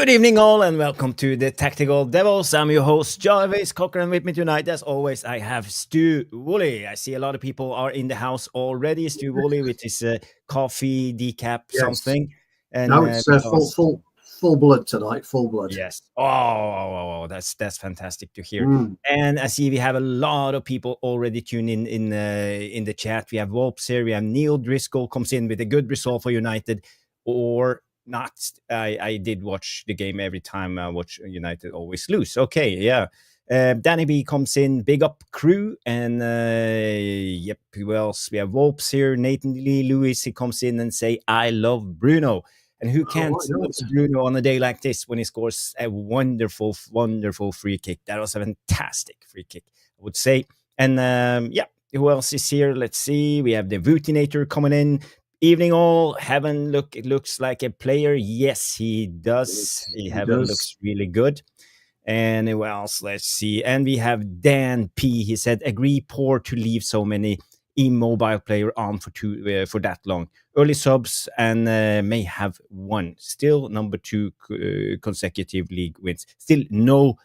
Good evening, all, and welcome to the Tactical Devils. I'm your host, Jarvis Cocker, and with me tonight, as always, I have Stu Woolley. I see a lot of people are in the house already. Stu Woolley with his coffee, decaf, something. And no, it's full blood tonight, full blood. Yes. Oh, that's fantastic to hear. And I see we have a lot of people already tuned in the chat. We have Wolps here. We have Neil Driscoll comes in with a good result for United, or not. I did watch the game every time I watch United always lose. Okay, yeah. Danny B comes in, big up crew, and yep, who else? We have Wolps here, Nathan Lee Lewis, he comes in and say, I love Bruno. And who can't love Bruno on a day like this when he scores a wonderful, wonderful free kick? That was a fantastic free kick, I would say. And yeah, who else is here? Let's see. We have the Vootinator coming in. Evening all. Heaven looks like a player. Yes, he does. Heaven looks really good. And who else? Let's see. And we have Dan P. He said, agree, poor to leave so many immobile player on for that long. Early subs and may have won. Still number 2 consecutive league wins. Still no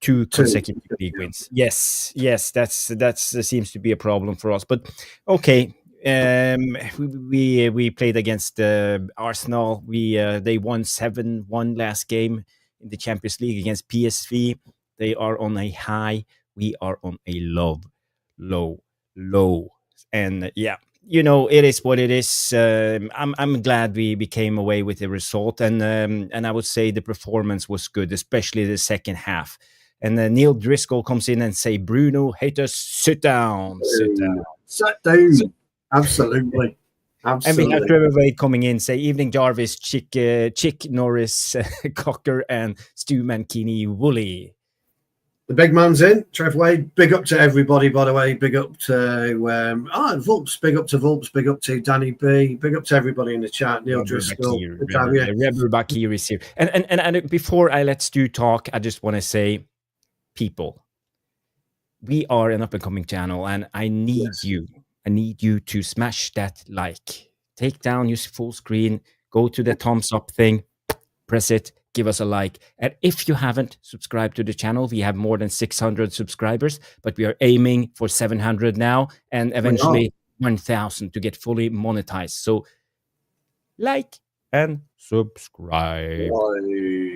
2 consecutive league wins. Yes, that's seems to be a problem for us. But okay. We played against Arsenal. They won 7-1 last game in the Champions League against PSV. They are on a high. We are on a low. And yeah, it is what it is. I'm glad we came away with the result, and I would say the performance was good, especially the second half. And Neil Driscoll comes in and say, Bruno, haters, sit down. Absolutely. And we have Trevor Wade coming in, say, evening Jarvis, Chick Norris, Cocker, and Stu Mankini Woolley. The big man's in, Trevor Wade. Big up to everybody, by the way. Big up to Vulps. Big up to Vulps. Big up to Danny B. Big up to everybody in the chat. Neil Driscoll. Rebel Bakir is here. And before I let Stu talk, I just want to say, people, we are an up-and-coming channel, and I need you. I need you to smash that like. Take down your full screen, go to the thumbs up thing, press it, give us a like. And if you haven't subscribed to the channel, we have more than 600 subscribers, but we are aiming for 700 now and eventually 1,000 to get fully monetized. So like and subscribe.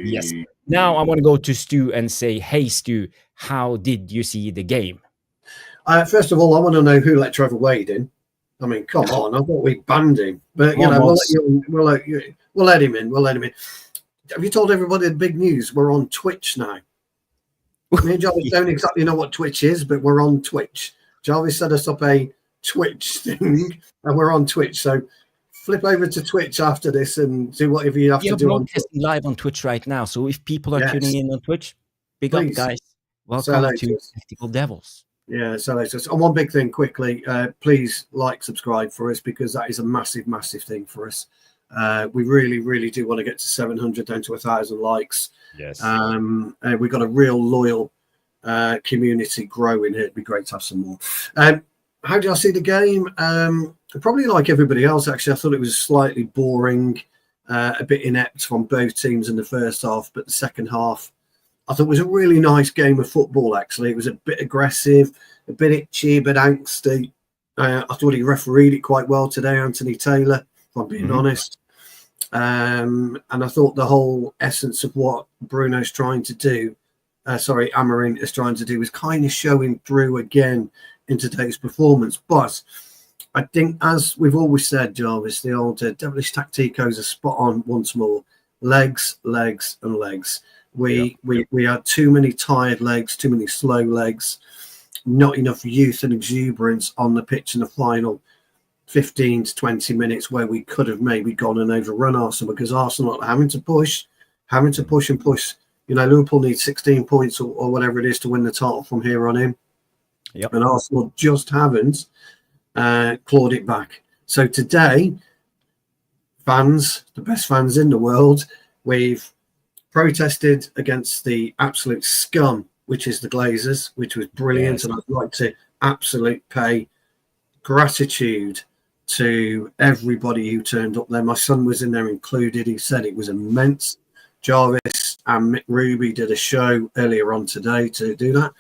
Yes. Now I want to go to Stu and say, hey, Stu, how did you see the game? First of all, I want to know who let Trevor Wade in. I mean, come on! I thought we banned him, but we'll let him in. We'll let him in. Have you told everybody the big news? We're on Twitch now. Me and Jarvis don't exactly know what Twitch is, but we're on Twitch. Jarvis set us up a Twitch thing, and we're on Twitch. So flip over to Twitch after this and do whatever you have to do. We're live on Twitch right now. So if people are tuning in on Twitch, big up, guys. Welcome to Tactical Devils. Yeah, so and one big thing quickly, please subscribe for us, because that is a massive, massive thing for us. We really, really do want to get to 700 down to 1,000 likes. Yes. We've got a real loyal community growing here. It'd be great to have some more. How did I see the game? Probably like everybody else, actually. I thought it was slightly boring, a bit inept from both teams in the first half, but the second half, I thought it was a really nice game of football, actually. It was a bit aggressive, a bit itchy, a bit angsty. I thought he refereed it quite well today, Anthony Taylor, if I'm being honest. And I thought the whole essence of what Bruno's trying to do, Amorim is trying to do, was kind of showing through again in today's performance. But I think, as we've always said, Jarvis, the old devilish tacticos are spot on once more. Legs, legs, and legs. We had too many tired legs, too many slow legs, not enough youth and exuberance on the pitch in the final 15 to 20 minutes, where we could have maybe gone and overrun Arsenal, because Arsenal are having to push and push. Liverpool needs 16 points or whatever it is to win the title from here on in. Yep. And Arsenal just haven't clawed it back. So today, fans, the best fans in the world, we've protested against the absolute scum, which is the Glazers, which was brilliant. Yes. And I'd like to absolutely pay gratitude to everybody who turned up there. My son was in there included. He said it was immense. Jarvis and Mick Ruby did a show earlier on today to do that.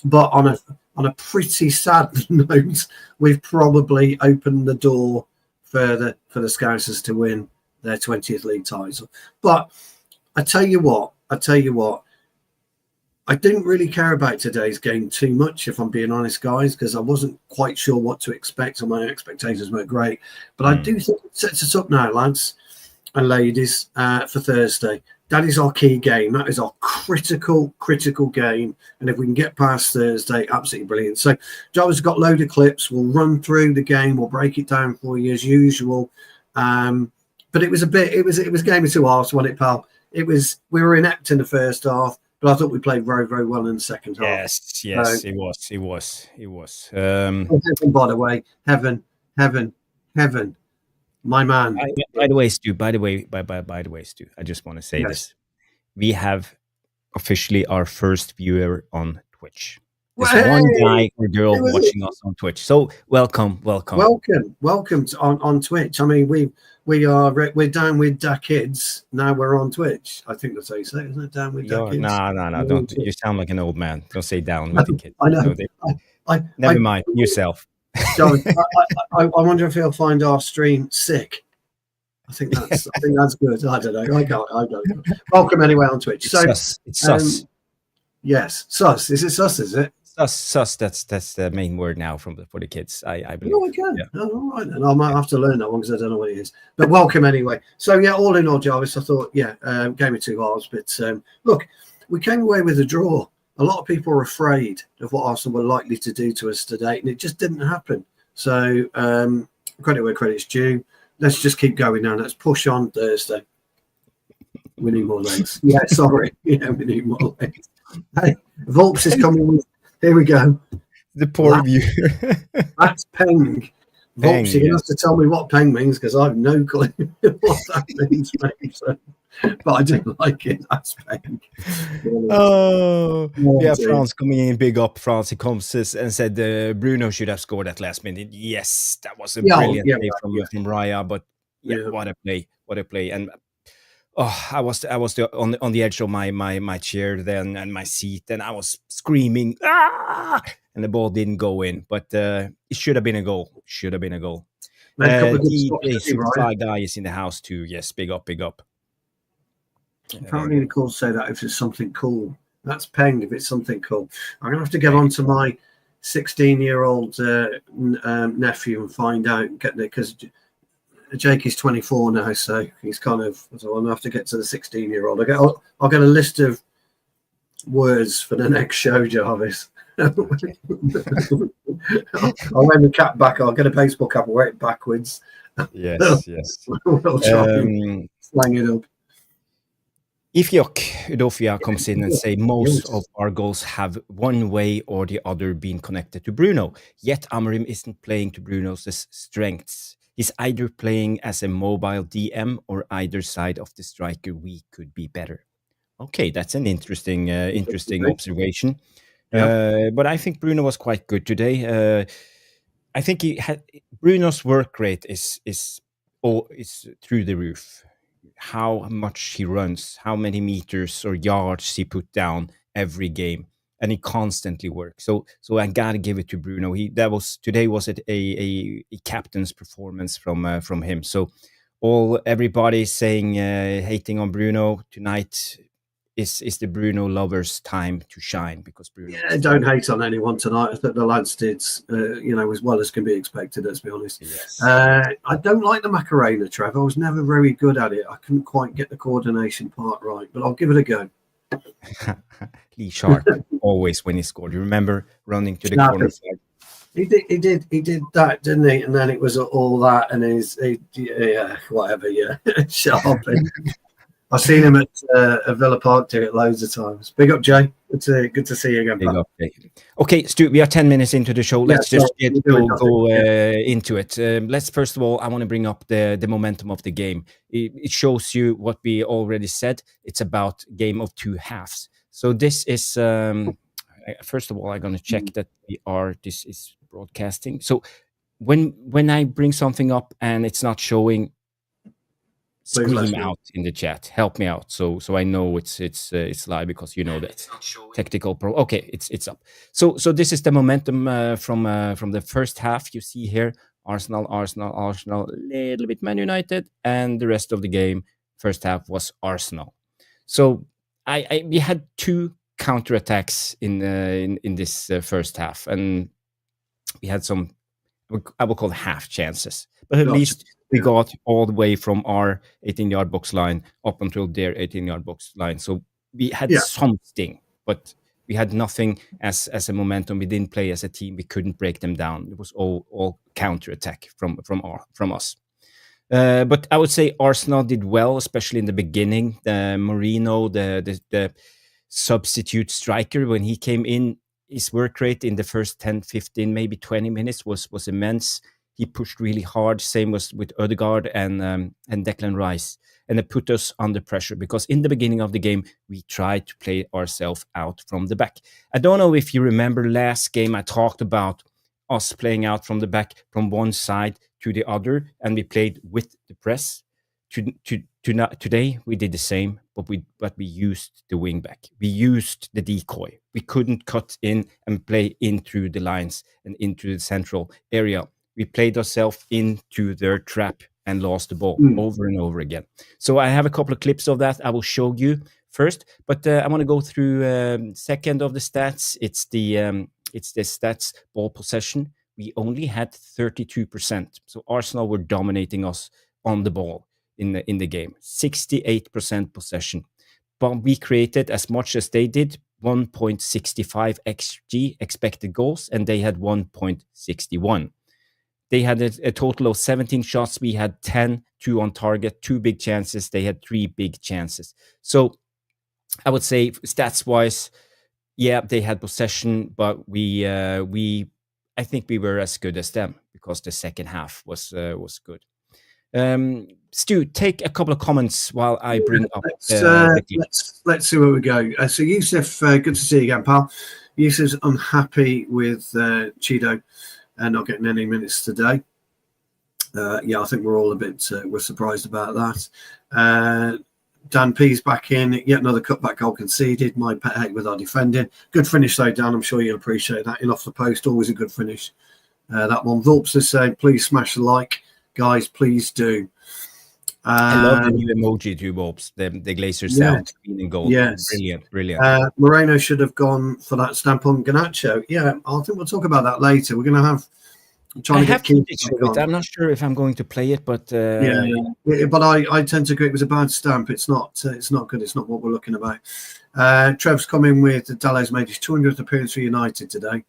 But on a pretty sad note, we've probably opened the door further for the Scousers to win their 20th league title. But I tell you what, I didn't really care about today's game too much, if I'm being honest, guys, because I wasn't quite sure what to expect, and my expectations weren't great. But I do think it sets us up now, lads and ladies, for Thursday. That is our key game. That is our critical game. And if we can get past Thursday, absolutely brilliant. So Jarvis has got a load of clips. We'll run through the game. We'll break it down for you as usual. But it was a game of two halves, wasn't it, pal? We were inept in the first half, but I thought we played very, very well in the second half. Yes, it was. Heaven, by the way, heaven. My man. By the way, Stu, I just want to say this. We have officially our first viewer on Twitch. There's one guy or girl watching us on Twitch. So welcome. Welcome on Twitch. I mean, we're down with Da Kids. Now we're on Twitch. I think that's how you say it, isn't it? Down with Da Kids. No. Don't. You sound like an old man. Don't say down with the kids. I know. Never mind. Yourself. John, I wonder if he'll find our stream sick. I think that's good. I don't know. I don't know. Welcome anyway on Twitch. It's sus. Yes, sus. Is it sus? Is it sus? That's the main word now for the kids. I believe. Oh, okay. Yeah. Oh, all right, then I might have to learn that one because I don't know what it is. But welcome anyway. So yeah, all in all, Jarvis, I thought game of two halves. But look, we came away with a draw. A lot of people were afraid of what Arsenal were likely to do to us today, and it just didn't happen. So credit where credit's due. Let's just keep going now. Let's push on Thursday. We need more legs. Yeah, sorry. Yeah, we need more legs. Hey, Volks is coming with. Here we go. The poor viewer. That's Peng. Volks, you're going to have to tell me what Peng means because I have no clue what that means, mate. So, but I do like it. That's Peng. Oh, yeah, France coming in, big up. France, he comes and said Bruno should have scored at last minute. Yes, that was a brilliant play from Raya, but what a play. And I was on the edge of my chair then and my seat, and I was screaming, and the ball didn't go in, but it should have been a goal. The Superfly guy is in the house too. Yes, big up. Apparently the calls say that if it's something cool. That's Peng if it's something cool. I'm going to have to get on to my 16-year-old nephew and find out, because Jake is 24 now, so he's kind of. So I'll have to get to the 16-year-old. I'll get a list of words for the next show, Jarvis. I'll wear the cap back. I'll get a baseball cap and wear it backwards. Yes. We'll try and slang it up. Udofia comes in and say most of our goals have one way or the other been connected to Bruno. Yet Amorim isn't playing to Bruno's strengths. He's either playing as a mobile DM or either side of the striker. We could be better. Okay, that's an interesting observation. Yeah. But I think Bruno was quite good today. I think Bruno's work rate is through the roof. How much he runs, how many meters or yards he put down every game, and he constantly works. So I gotta give it to Bruno. Today was a captain's performance from him. So everybody saying hating on Bruno tonight is the Bruno lovers' time to shine, because Bruno. Yeah, don't hate on anyone tonight. I think the lads did, as well as can be expected. Let's be honest. Yes. I don't like the Macarena, Trevor. I was never very good at it. I couldn't quite get the coordination part right, but I'll give it a go. Lee Sharp always when he scored. You remember running to the corner flag? He did that, didn't he? And then it was all that, and whatever. Yeah, Sharp. I've seen him at Villa Park ticket loads of times. Big up, Jay. Good to see you again. Big up, Jay. Okay, Stu, we are 10 minutes into the show. Let's go into it. Let's first of all, I want to bring up the momentum of the game. It shows you what we already said. It's about game of two halves. So this is first of all, I'm going to check that this is broadcasting. So when I bring something up and it's not showing, scream out in the chat. Help me out, so I know it's live, because you know that technical pro. Okay, it's up. So this is the momentum from the first half. You see here, Arsenal, a little bit Man United, and the rest of the game, first half was Arsenal. So we had 2 counterattacks in this first half, and we had some, I will call half chances, but at least we got all the way from our 18-yard box line up until their 18-yard box line. So we had something, but we had nothing as a momentum. We didn't play as a team. We couldn't break them down. It was all counterattack from us. But I would say Arsenal did well, especially in the beginning. Merino, the substitute striker, when he came in, his work rate in the first 10, 15, maybe 20 minutes was immense. He pushed really hard. Same was with Ødegaard and Declan Rice. And it put us under pressure, because in the beginning of the game, we tried to play ourselves out from the back. I don't know if you remember last game, I talked about us playing out from the back from one side to the other, and we played with the press. Today we did the same, but we used the wing back. We used the decoy. We couldn't cut in and play in through the lines and into the central area. We played ourselves into their trap and lost the ball over and over again. So I have a couple of clips of that I will show you first, but I want to go through second of the stats. It's the stats ball possession. We only had 32%. So Arsenal were dominating us on the ball in the game. 68% possession. But we created as much as they did, 1.65 XG, expected goals, and they had 1.61. They had a total of 17 shots. We had 10, 2 on target, 2 big chances. They had 3 big chances. So I would say stats-wise, yeah, they had possession, but I think we were as good as them, because the second half was good. Stu, take a couple of comments while I bring up. Let's see where we go. So Yusuf, good to see you again, pal. Yusuf's unhappy with Cheeto not getting any minutes today. I think we're all a bit we're surprised about that. Dan P's back in. Yet another cutback goal conceded. My pet hate with our defending. Good finish though, Dan. I'm sure you'll appreciate that. In off the post, always a good finish. That one. Vulps is saying, please smash the like. Guys, please do. I love the new emoji too, Vulps. The Glazer sound, green and gold. Yes. Brilliant. Moreno should have gone for that stamp on Garnacho. Yeah, I think we'll talk about that later. We're going to have... I have footage of it. I'm not sure if I'm going to play it, but but I tend to agree it was a bad stamp. It's not good. It's not what we're looking about. Trev's coming with Dalot's made his 200th appearance for United today.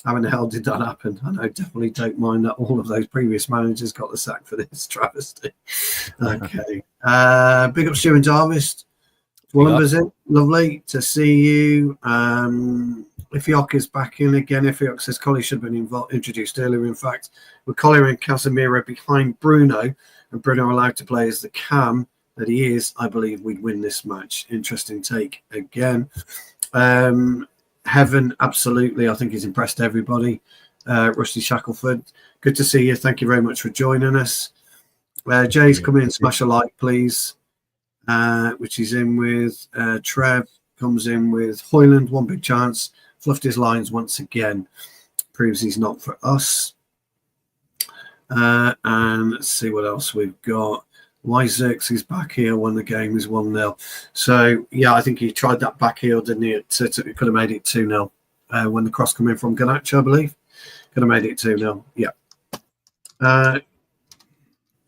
How in the hell did that happen? I know, definitely don't mind that all of those previous managers got the sack for this travesty. Okay. Big up Stu and Jarvis. Wallenber's in. Lovely to see you. Ifeok is back in again. Ifeok says Collie should have been introduced earlier. In fact, with Collie and Casemiro behind Bruno, and Bruno allowed to play as the cam that he is, I believe we'd win this match. Interesting take again. Heaven, absolutely. I think he's impressed everybody. Rusty Shackelford, good to see you. Thank you very much for joining us. Jay's come in. Smash a like, please. Which he's in with. Trev comes in with Højlund, one big chance. Fluffed his lines once again. Proves he's not for us. And let's see what else we've got. Wyzerks is back here when the game is 1-0. So, yeah, I think he tried that back heel, didn't he? It could have made it 2-0 when the cross came in from Garnacho, I believe. Could have made it 2-0. Yeah. Are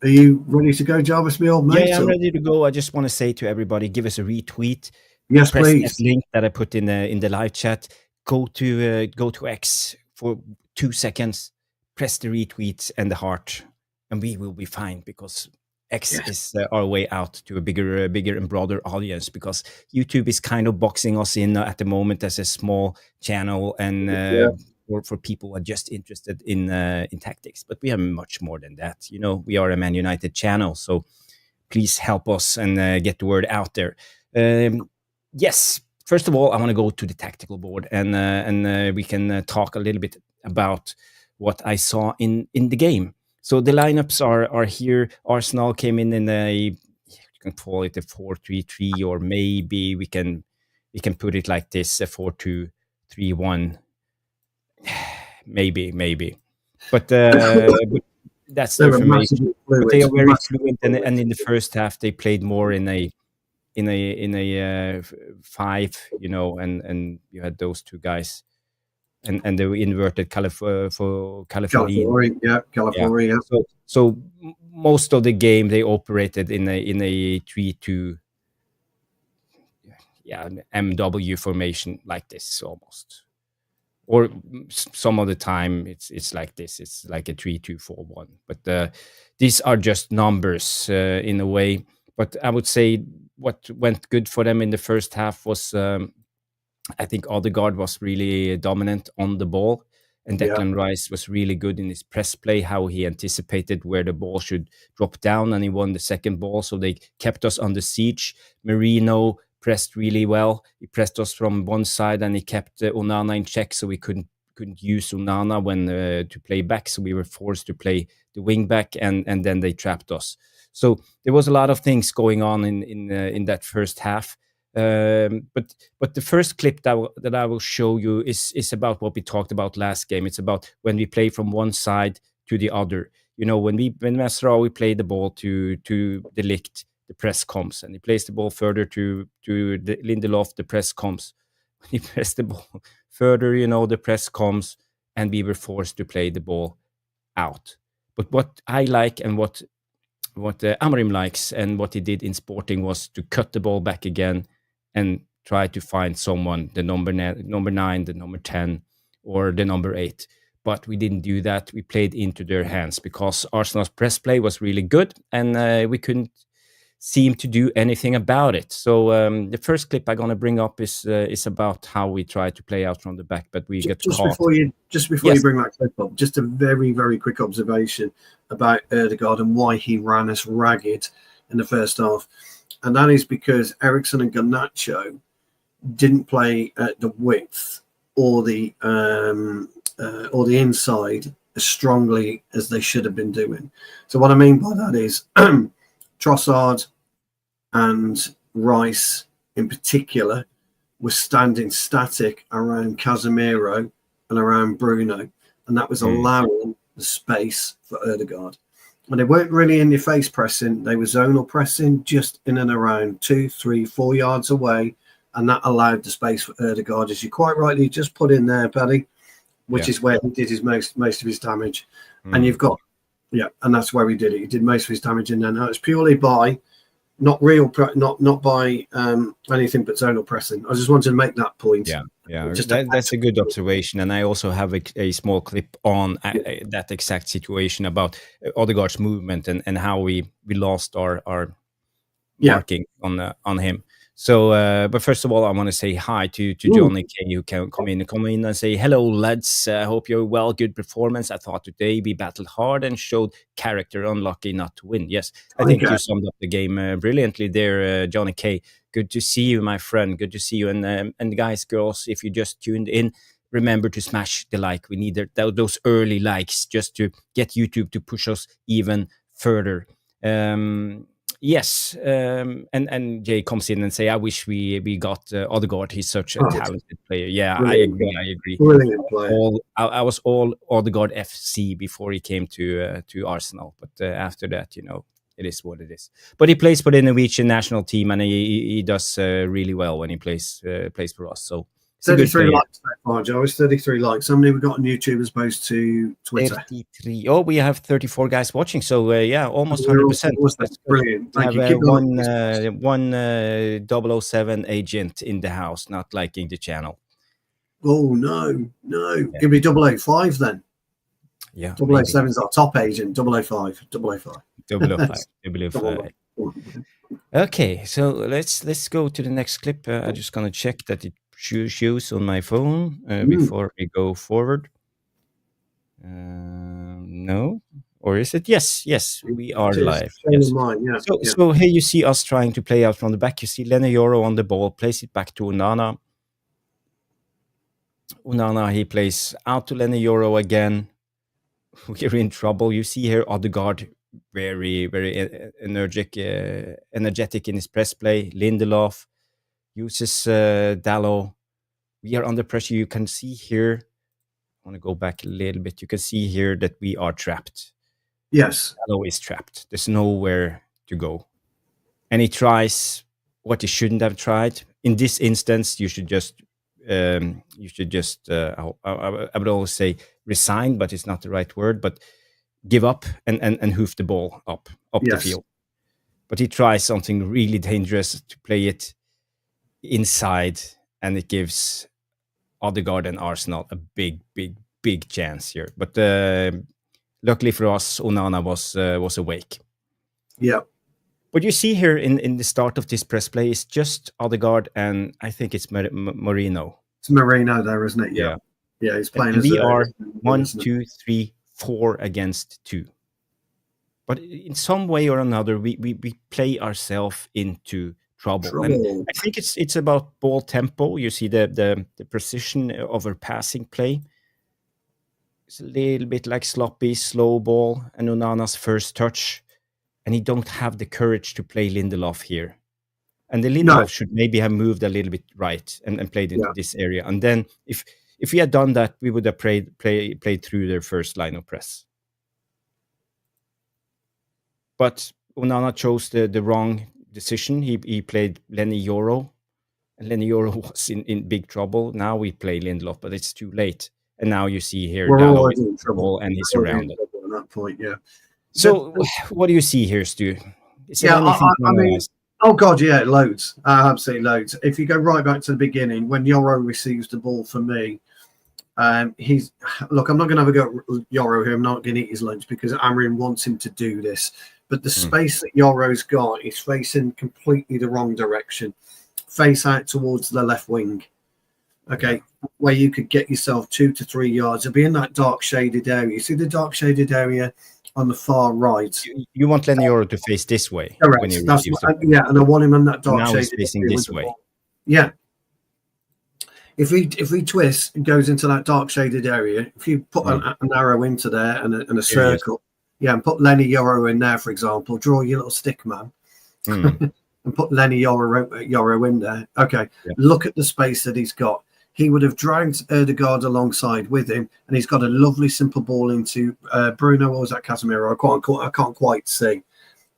you ready to go, Jarvis, me old mate? Yeah, I'm ready to go. I just want to say to everybody, give us a retweet. Yes, press please. That link that I put in the live chat. Go to X for 2 seconds. Press the retweet and the heart, and we will be fine, because X is our way out to a bigger and broader audience, because YouTube is kind of boxing us in at the moment as a small channel, and for people who are just interested in tactics. But we are much more than that. You know, we are a Man United channel, so please help us and get the word out there. Yes, first of all, I want to go to the tactical board, and we can talk a little bit about what I saw in the game. So the lineups are here. Arsenal came in a can call it a 4-3-3, or maybe we can put it like this, a 4-2-3-1. maybe. But that's their formation. But they are very fluent, and in the first half they played more in a 5, and you had those two guys, and they were inverted for California. California. So most of the game they operated in a 3-2, an MW formation like this almost. Or some of the time it's like this. It's like a 3-2-4-1. But these are just numbers in a way. But I would say what went good for them in the first half was, I think Ødegaard was really dominant on the ball, and Declan Rice was really good in his press play, how he anticipated where the ball should drop down, and he won the second ball, so they kept us under siege. Merino pressed really well. He pressed us from one side, and he kept Onana in check, so we couldn't use Onana when to play back, so we were forced to play the wingback, and then they trapped us. So there was a lot of things going on in that first half. But the first clip that I will show you is about what we talked about last game. It's about when we play from one side to the other. When Mazraoui played the ball to the Ligt, the press comes, and he plays the ball further to the Lindelof, the press comes. When he pressed the ball further, the press comes, and we were forced to play the ball out. But what I like, and what Amorim likes, and what he did in Sporting, was to cut the ball back again and try to find someone, the number 9, the number 10, or the number 8. But we didn't do that. We played into their hands because Arsenal's press play was really good, and we couldn't seem to do anything about it. So the first clip I'm going to bring up is about how we try to play out from the back, but we get caught. Before you bring that clip up, just a very, very quick observation about Ødegaard and why he ran us ragged in the first half. And that is because Eriksen and Garnacho didn't play at the width or the inside as strongly as they should have been doing. So what I mean by that is Trossard and Rice in particular were standing static around Casemiro and around Bruno, and that was allowing the space for Ødegaard. And they weren't really in your face pressing. They were zonal pressing just in and around 2, 3, 4 yards away. And that allowed the space for Ødegaard, as you quite rightly just put in there, Paddy, which is where he did his most of his damage. And you've got, and that's where he did it. He did most of his damage in there. Now it's purely by not by anything but zonal pressing. I just wanted to make that point. That's a good observation, and I also have a small clip on that exact situation about Ødegaard's movement and how we lost our marking on him. So, but first of all, I want to say hi to Johnny K, who can come in and say, hello, lads. I hope you're well. Good performance. I thought today we battled hard and showed character. Unlucky not to win. Yes, I think you summed up the game brilliantly there, Johnny K. Good to see you, my friend. Good to see you. And guys, girls, if you just tuned in, remember to smash the like. We need those early likes just to get YouTube to push us even further. Yes, and Jay comes in and say, I wish we got Ødegaard. He's such a talented player. Yeah, I agree. Brilliant player. I was all Ødegaard FC before he came to Arsenal, but after that, it is what it is. But he plays for the Norwegian national team, and he does really well when he plays for us. So 33 likes so far, Jarvis. 33 likes. How many we got on YouTube as opposed to Twitter? 33. Oh, we have 34 guys watching. So almost 100%. That's brilliant. Thank you. Keep one 007 agent in the house not liking the channel. Oh no. Yeah. Give me 005 then. Yeah. 007 is our top agent. 005. 005. Okay, so let's go to the next clip. I'm just gonna check that it shows on my phone before we go forward. No, or is it? Yes, we are live. Yes. So here you see us trying to play out from the back. You see Lene Yoro on the ball, plays it back to Onana. He plays out to Lene Yoro again. We're in trouble. You see here Ødegaard very, very energetic in his press play. Lindelof uses Dalot. We are under pressure. You can see here. I want to go back a little bit. You can see here that we are trapped. Yes. Dalot is trapped. There's nowhere to go. And he tries what he shouldn't have tried. In this instance, you should just I would always say resign, but it's not the right word, but give up and hoof the ball up the field. But he tries something really dangerous to play it inside, and it gives Ødegaard and Arsenal a big chance here. But luckily for us, Onana was awake. Yeah. What you see here in the start of this press play is just Ødegaard, and I think it's Merino. It's Merino there, isn't it? Yeah. Yeah, he's playing. And we are 1, 2, 3, 4 against 2. But in some way or another, we play ourselves into trouble. And I think it's about ball tempo. You see the precision of our passing play. It's a little bit like sloppy, slow ball, and Onana's first touch. And he don't have the courage to play Lindelof here. And the Lindelof should maybe have moved a little bit right and played into this area. And then if we had done that, we would have played through their first line of press. But Onana chose the wrong decision. He played Lenny Yoro. And Lenny Yoro was in big trouble. Now we play Lindelof, but it's too late. And now you see here Dalot is in trouble and he's surrounded. At that point, yeah. So, what do you see here, Stu? I mean, oh God, yeah, loads, absolutely loads. If you go right back to the beginning, when Yoro receives the ball for me, I'm not going to have a go at Yoro here. I'm not going to eat his lunch because Amorim wants him to do this. But the space that Yoro's got is facing completely the wrong direction, face out towards the left wing. Okay, where you could get yourself 2 to 3 yards. It'll be in that dark shaded area. You see the dark shaded area on the far right. You want Lenny Yoro to face this way. Correct. When he and I want him in that dark now shaded he's facing area this way. Yeah. If he twists and goes into that dark shaded area, if you put an arrow into there and a circle, and put Lenny Yoro in there, for example, draw your little stick man and put Lenny Yoro in there. Okay, look at the space that he's got. He would have dragged Ødegaard alongside with him, and he's got a lovely simple ball into Bruno, or was that Casemiro? I can't quite see.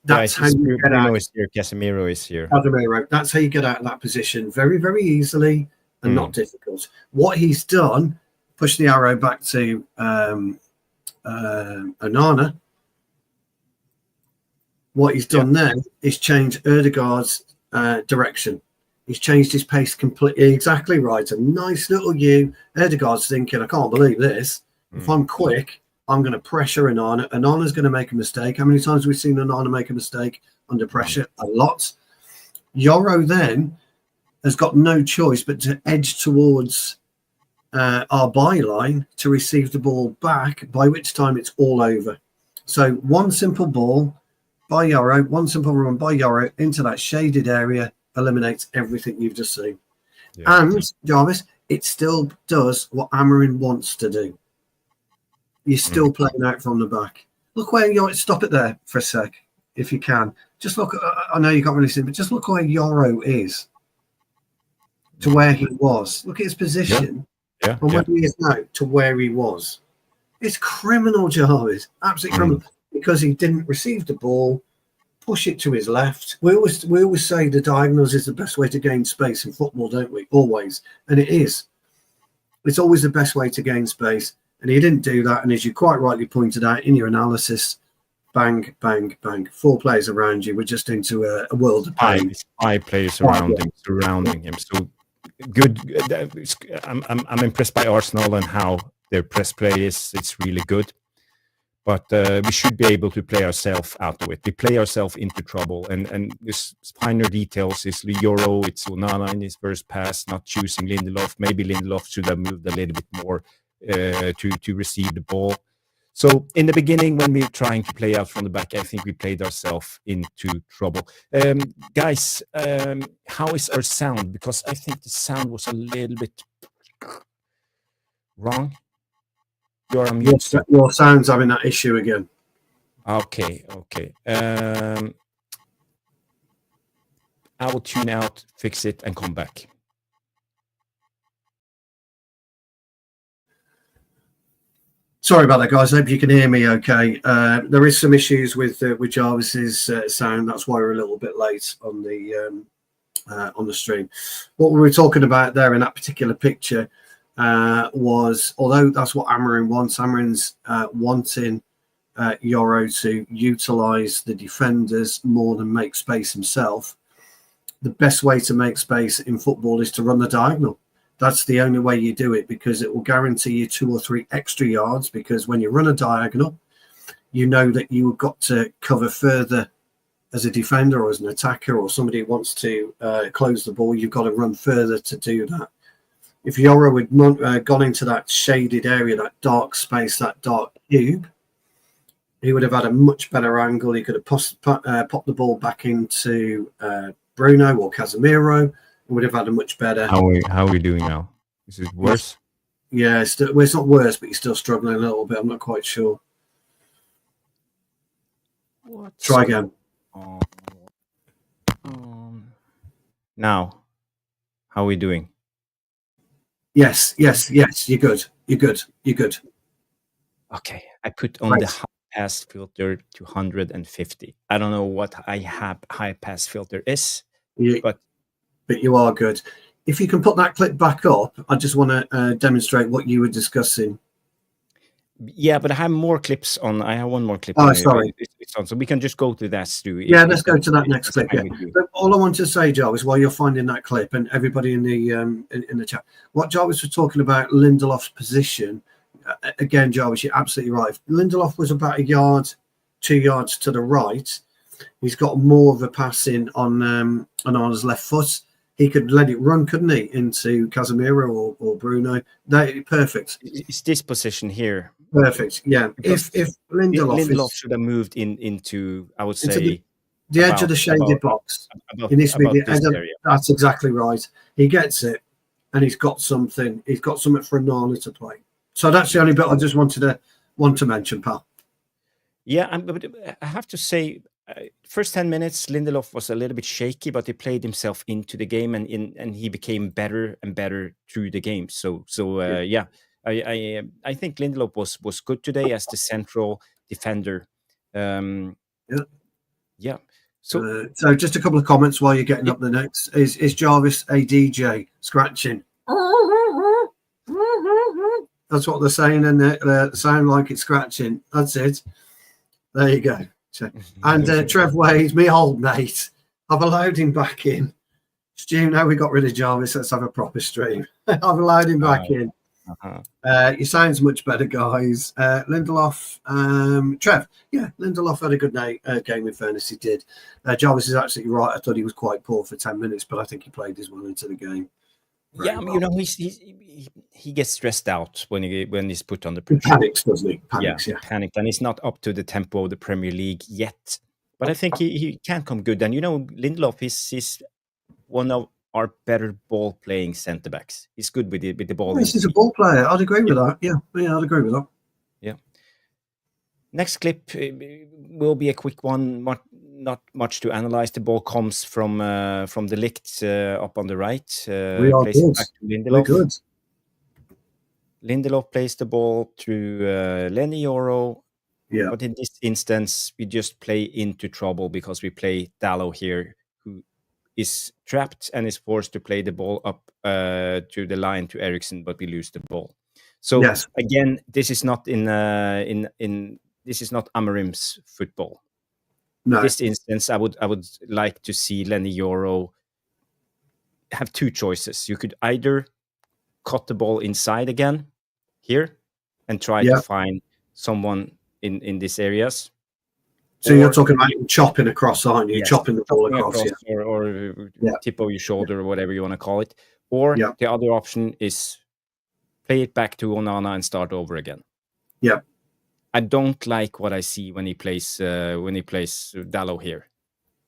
That's how you get Bruno out. is here, Casemiro is here. Casemiro. That's how you get out of that position very, very easily and not difficult. What he's done, push the arrow back to Onana. What he's done there is change Ødegaard's direction. He's changed his pace completely. Exactly right. A nice little U. Ødegaard's thinking, I can't believe this. If I'm quick, I'm going to pressure Onana. Onana's going to make a mistake. How many times have we seen Onana make a mistake under pressure? A lot. Yoro then has got no choice but to edge towards our byline to receive the ball back, by which time it's all over. So one simple ball by Yoro, one simple run by Yoro into that shaded area eliminates everything you've just seen. And, Jarvis, it still does what Amorim wants to do. You're still playing out from the back. Look where you're. Stop it there for a sec, if you can. Just look. I know you can't really see, but just look where Yoro is to where he was. Look at his position from where he is now to where he was. It's criminal, Jarvis. Absolutely criminal. Because he didn't receive the ball, push it to his left. We always say the diagonals is the best way to gain space in football, don't we? Always. And it is. It's always the best way to gain space. And he didn't do that. And as you quite rightly pointed out in your analysis, bang, bang, bang. 4 players around you. We're just into a world of pain. 5 players surrounding him. So good. I'm impressed by Arsenal and how their press play is. It's really good. But we should be able to play ourselves out of it. We play ourselves into trouble. And this finer details is Yoro, it's Onana in his first pass, not choosing Lindelof. Maybe Lindelof should have moved a little bit more to receive the ball. So in the beginning, when we were trying to play out from the back, I think we played ourselves into trouble. Guys, how is our sound? Because I think the sound was a little bit wrong. You're on mute. Your sound's having that issue again. Okay. I will tune out, fix it, and come back. Sorry about that, guys. I hope you can hear me okay. There is some issues with Jarvis's sound. That's why we're a little bit late on the stream. What we were talking about there in that particular picture was, although that's what Amorim wants, Amorim's wanting Euro to utilise the defenders more than make space himself. The best way to make space in football is to run the diagonal. That's the only way you do it, because it will guarantee you 2 or 3 extra yards, because when you run a diagonal, you know that you've got to cover further as a defender or as an attacker or somebody who wants to close the ball. You've got to run further to do that. If Euro had gone into that shaded area, that dark space, that dark cube, he would have had a much better angle. He could have popped the ball back into Bruno or Casemiro. Would have had a much better. How are we doing now? Is it worse? Yeah, it's not worse, but you're still struggling a little bit. I'm not quite sure. Try again. Now, how are we doing? Yes. You're good. Okay, I put on the high pass filter to 150. I don't know what high pass filter is, but you are good. If you can put that clip back up, I just want to demonstrate what you were discussing. Yeah, but I have more clips on. I have one more clip. Oh, sorry. It's on, so we can just go to that, Stu. Yeah, let's go to that next clip. Yeah. But all I want to say, Jarvis, while you're finding that clip, and everybody in the chat, what Jarvis was talking about, Lindelof's position. Again, Jarvis, you're absolutely right. If Lindelof was about 2 yards to the right, he's got more of a passing on his left foot. He could let it run, couldn't he, into Casemiro or Bruno? Perfect. It's this position here. Perfect. Yeah. If Lindelof should have moved into, I would say, the edge of the shaded box. He needs to be the edge of, that's exactly right. He gets it, and he's got something. He's got something for Onana to play. So that's the only bit I just want to mention, pal. Yeah, but I have to say, first 10 minutes, Lindelof was a little bit shaky, but he played himself into the game, and he became better and better through the game. So yeah, I think Lindelof was good today as the central defender. Yeah. So just a couple of comments while you're getting up the next. Is Jarvis a DJ scratching? That's what they're saying, and they sound like it's scratching. That's it. There you go. And Trev Wade's me old mate. I've allowed him back in. Stu, now we got rid of Jarvis. Let's have a proper stream. I've allowed him back in. Your sound's much better, guys. Lindelof, Trev. Yeah, Lindelof had a good game. In fairness, he did. Jarvis is absolutely right. I thought he was quite poor for 10 minutes, but I think he played his well into the game. Yeah, well. He gets stressed out when he's put on the pressure. He panics, doesn't he? Panics, panicked, and he's not up to the tempo of the Premier League yet. But I think he can come good. And Lindelof is one of our better ball-playing centre-backs. He's good with the ball. Yes, he's a ball player. I'd agree with that. Yeah, I'd agree with that. Yeah. Next clip will be a quick one. Not much to analyze. The ball comes from the Ligt up on the right. We are good. Back to Lindelof. We're good. Lindelof plays the ball through Lenny Euro. Yeah. But in this instance, we just play into trouble because we play Dalot here, who is trapped and is forced to play the ball up to the line to Eriksen, but we lose the ball. So again, this is not this is not Amorim's football. No. In this instance, I would like to see Lenny Euro have two choices. You could either cut the ball inside again here and try to find someone in these areas. So you're talking about chopping across, aren't you? Yes. Chopping the ball across or tip of your shoulder or whatever you want to call it. Or the other option is play it back to Onana and start over again. Yeah. I don't like what I see when he plays Dalot here.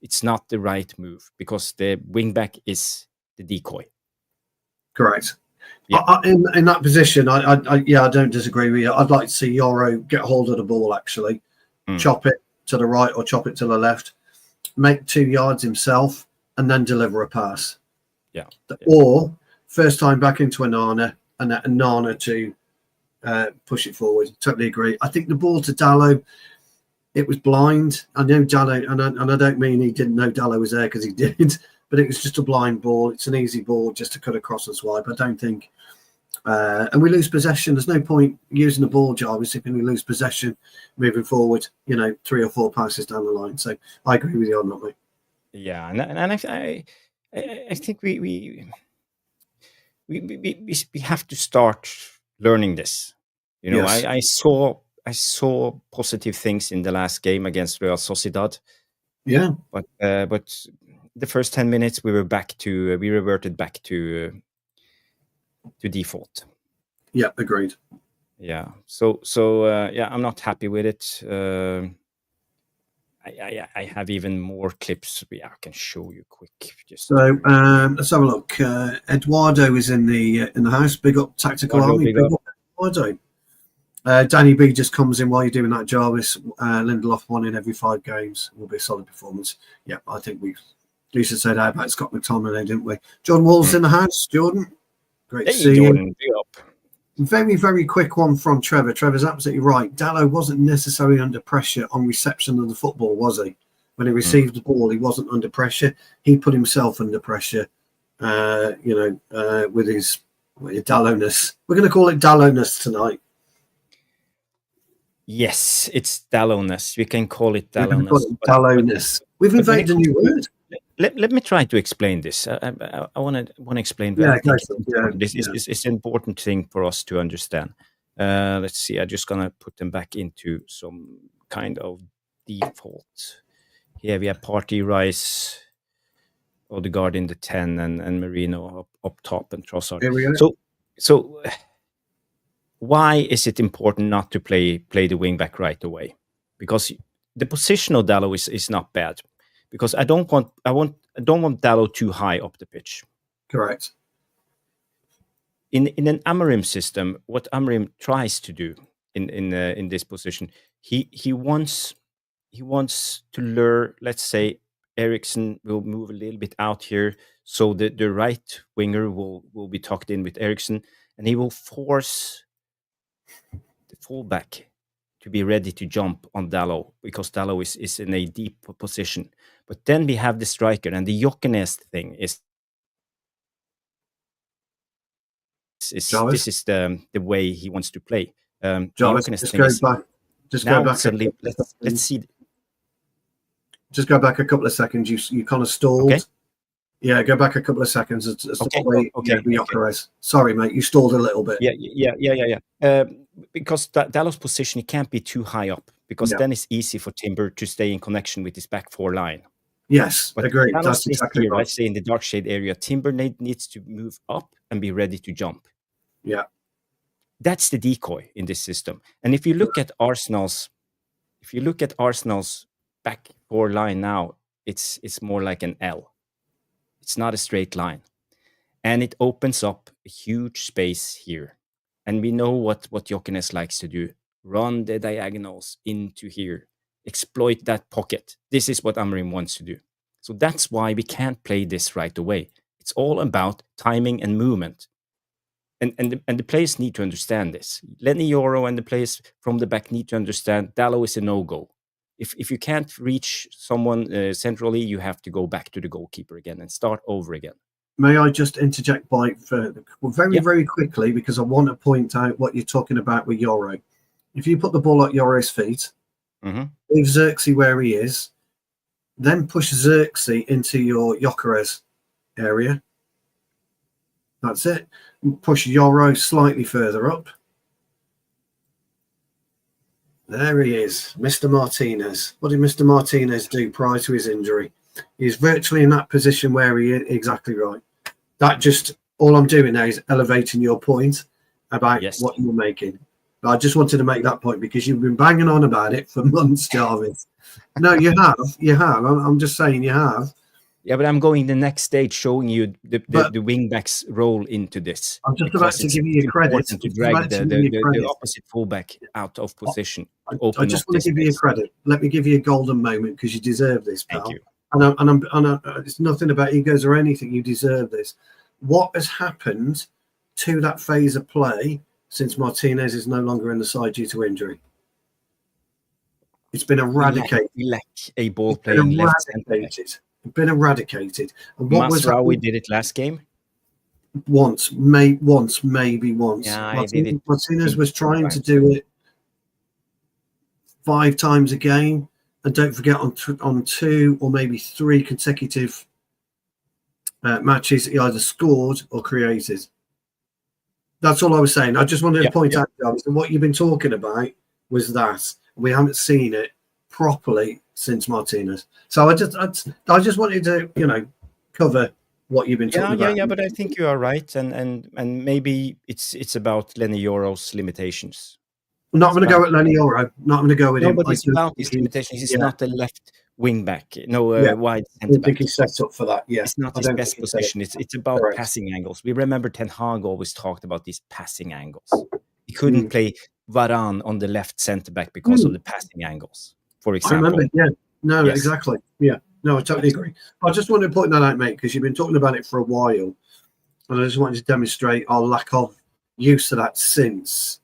It's not the right move because the wingback is the decoy. Correct. Yeah. In that position, I don't disagree with you. I'd like to see Euro get hold of the ball, actually, chop it, to the right or chop it to the left, make 2 yards himself, and then deliver a pass. Yeah. Or first time back into Onana, and that Onana to push it forward. Totally agree. I think the ball to Dalot, it was blind. I know Dalot, and I don't mean he didn't know Dalot was there, because he did, but it was just a blind ball. It's an easy ball just to cut across and swipe. I don't think, and we lose possession. There's no point using the ball, Jarvis, if we lose possession moving forward, 3 or 4 passes down the line. So I agree with you on that, mate. Yeah, and I think we have to start learning this. Yes. I saw positive things in the last game against Real Sociedad. Yeah. But the first 10 minutes we reverted back to default. Yeah, agreed. Yeah. So yeah, I'm not happy with it. I have even more clips. I can show you quick. So let's have a look. Eduardo is in the house. Big up Tactical Army. Big up Eduardo. Danny B just comes in while you're doing that, Jarvis. Lindelof 1 in every 5 games will be a solid performance. Yeah, I think Lisa said that about Scott McTominay, didn't we? John Wall's in the house. Jordan, great to see Jordan, you. Very, very quick one from Trevor. Trevor's absolutely right. Dalot wasn't necessarily under pressure on reception of the football, was he? When he received the ball, he wasn't under pressure. He put himself under pressure, with his Dalotness. We're going to call it Dalotness tonight. Yes, it's Dalotness. We can call it Dalotness. Dalotness. We've invented a new word. Let me try to explain this. I want to explain that. This is an important thing for us to understand. Let's see. I'm just gonna put them back into some kind of default. Here we have Party, Rice, Ødegaard in the 10, and Merino up top, and Trossard. Here we go. So why is it important not to play the wing back right away? Because the position of Dalot is not bad. Because I don't want Dalot too high up the pitch. Correct. In an Amorim system, what Amorim tries to do in this position, he wants to lure. Let's say Eriksen will move a little bit out here, so the right winger will be tucked in with Eriksen, and he will force the fullback to be ready to jump on Dalot, because Dalot is in a deep position. But then we have the striker, and the Jokenes thing is this is the way he wants to play. Jarvis, just go back. Just go back. Suddenly, let's see. Just go back a couple of seconds. You kind of stalled. Okay. Yeah, go back a couple of seconds. Okay. Sorry, mate, you stalled a little bit. Yeah. Because Dalot's position, he can't be too high up, because then it's easy for Timber to stay in connection with his back 4 line. Yes, but agreed. That's exactly right. Let's say in the dark shade area, Timber needs to move up and be ready to jump. Yeah, that's the decoy in this system. And if you look at Arsenal's back 4 line now, it's more like an L. It's not a straight line, and it opens up a huge space here. And we know what Jokenes likes to do: run the diagonals into here, exploit that pocket. This is what Amorim wants to do. So that's why we can't play this right away. It's all about timing and movement. And the players need to understand this. Lenny Yoro and the players from the back need to understand Dalot is a no-go. If you can't reach someone centrally, you have to go back to the goalkeeper again and start over again. May I just interject very quickly, because I want to point out what you're talking about with Yoro. If you put the ball at Yoro's feet, leave Xerxes where he is, then push Xerxes into your Gyökeres area. That's it. Push Yoro slightly further up. There he is, Mr. Martinez. What did Mr. Martinez do prior to his injury? He's virtually in that position where he is. Exactly right. All I'm doing now is elevating your point about what you're making. But I just wanted to make that point, because you've been banging on about it for months, Jarvis. No, you have. I'm just saying you have. Yeah, but I'm going the next stage, showing you the wing-back's role into this. I'm just about to give you credit. To drag the opposite fullback out of position. I just want to give you credit. Let me give you a golden moment because you deserve this, pal. Thank you. And it's nothing about egos or anything. You deserve this. What has happened to that phase of play since Martinez is no longer in the side due to injury? It's been eradicated. We lack a ball playing left centre. It's been eradicated. And what Mazraoui did it last game. Once, maybe once. Yeah, Martinez was trying to do it 5 times a game, and don't forget on 2 or maybe 3 consecutive matches, he either scored or created. That's all I was saying. I just wanted to point out, Jarvis, and what you've been talking about was that we haven't seen it properly since Martinez. So I just wanted to, cover what you've been talking about. Yeah, but I think you are right, and maybe it's about Lenny Yoro's limitations. I'm not going to go at Lenny Yoro. Not going to go with him. But it's about his limitations. He's not a left wing back. No, wide centre back. I think he's set up for that. Yeah, it's not his best position. It's about passing angles. We remember Ten Hag always talked about these passing angles. He couldn't play Varane on the left centre back because of the passing angles, for example. I remember. Yeah. No, exactly. Yeah. No, I totally agree. I just wanted to point that out, mate, because you've been talking about it for a while, and I just wanted to demonstrate our lack of use of that since.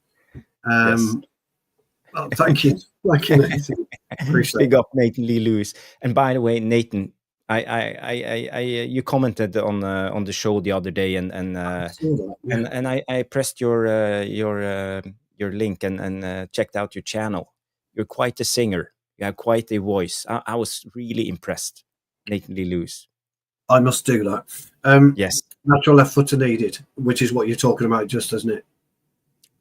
Thank you, Nathan. Appreciate Big up, Nathan Lee Lewis. And by the way, Nathan, you commented on the show the other day, and I pressed your link and checked out your channel. You're quite a singer. You have quite a voice. I was really impressed, Nathan Lee Lewis. I must do that. Yes. Natural left footer needed, which is what you're talking about, just isn't it?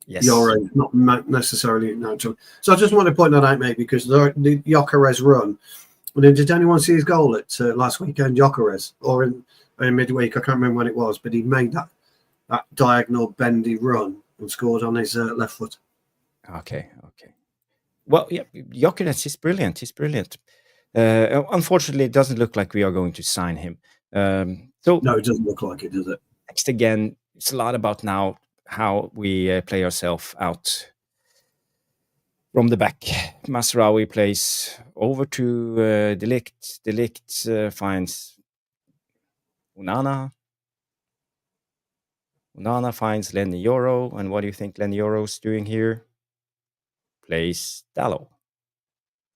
Yes. You're not necessarily natural. So I just want to point that out, mate, because the Gyökeres run. Did anyone see his goal at last weekend, Gyökeres, or in midweek? I can't remember when it was, but he made that diagonal bendy run and scored on his left foot. Okay. Well, yeah, Gyökeres is brilliant. He's brilliant. Unfortunately, it doesn't look like we are going to sign him. No, it doesn't look like it, does it? Next, again, it's a lot about now how we play ourselves out from the back. Mazraoui plays over to Ligt. Ligt finds Onana. Onana finds Lenny Yoro. And what do you think Lenny Yoro's doing here? Plays Dalot.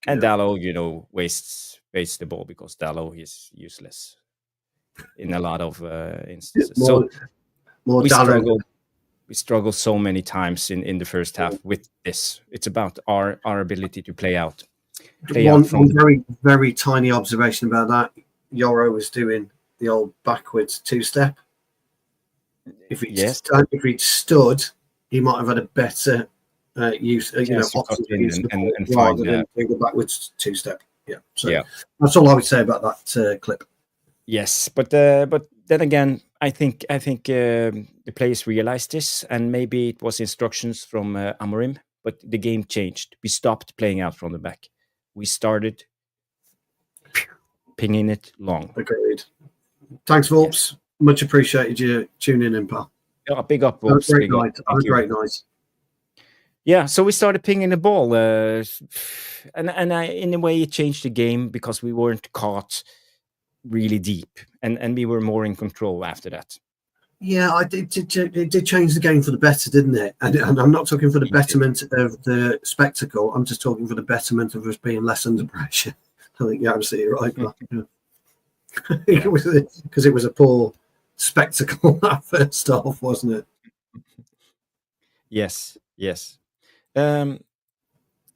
And Dalot, wastes the ball because Dalot is useless in a lot of instances. We struggle so many times in the first half with this. It's about our ability to play out. One very, very tiny observation about that. Yoro was doing the old backwards 2-step. If he'd stood, he might have had a better use, and find rather than the backwards 2-step. Yeah. That's all I would say about that clip. Yes, but then again, I think the players realized this, and maybe it was instructions from Amorim, but the game changed. We stopped playing out from the back. We started pinging it long. Agreed. Thanks, Volps. Yes. Much appreciated you tuning in, pal. Yeah, big up, Volps. Have a great night. Yeah, so we started pinging the ball, and in a way it changed the game because we weren't caught really deep, and we were more in control after that. Yeah, it did change the game for the better, didn't it? And I'm not talking for the betterment of the spectacle. I'm just talking for the betterment of us being less under pressure. I think you're absolutely right. Because it was a poor spectacle that first half, wasn't it? Yes.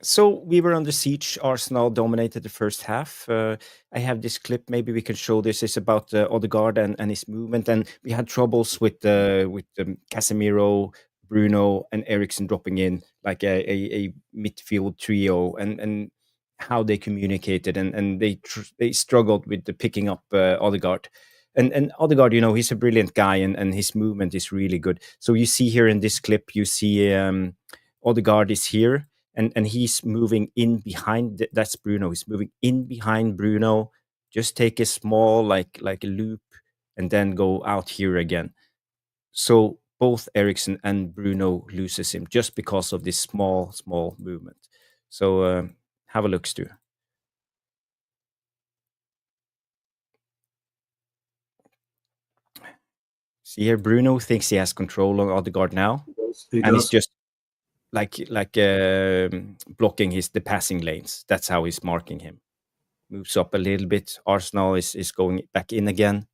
So we were under siege. Arsenal dominated the first half. I have this clip. Maybe we can show this. It's about Ødegaard and his movement. And we had troubles with Casemiro, Bruno, and Eriksen dropping in like a midfield trio, and how they communicated. And they struggled with the picking up Ødegaard. And Ødegaard, he's a brilliant guy, and his movement is really good. So you see here in this clip, you see Ødegaard is here. And he's moving in behind. That's Bruno. He's moving in behind Bruno just take a small like a loop and then go out here again. So both Eriksen and Bruno loses him just because of this small movement. So have a look, Stu. See here, Bruno thinks he has control on Ødegaard now, and he's just like blocking the passing lanes. That's how he's marking him. Moves up a little bit. Arsenal is going back in again.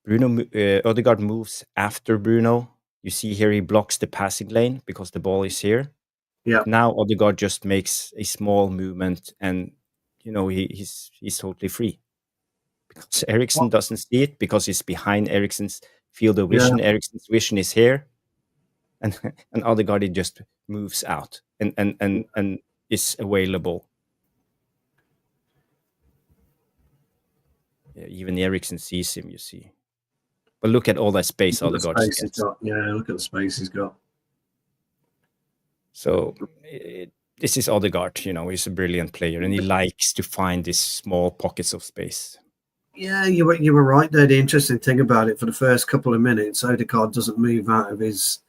Ødegaard moves after Bruno. You see here he blocks the passing lane because the ball is here. Yeah. Now Ødegaard just makes a small movement, and he's totally free. Because Eriksen doesn't see it because he's behind Eriksen's field of vision. Yeah. Eriksen's vision is here, and Ødegaard just moves out and is available. Yeah, even Eriksen sees him, you see. But look at all that space Ødegaard gets. Yeah, look at the space he's got. So this is Ødegaard, he's a brilliant player, and he likes to find these small pockets of space. Yeah, you were right there. The interesting thing about it, for the first couple of minutes, Ødegaard doesn't move out of his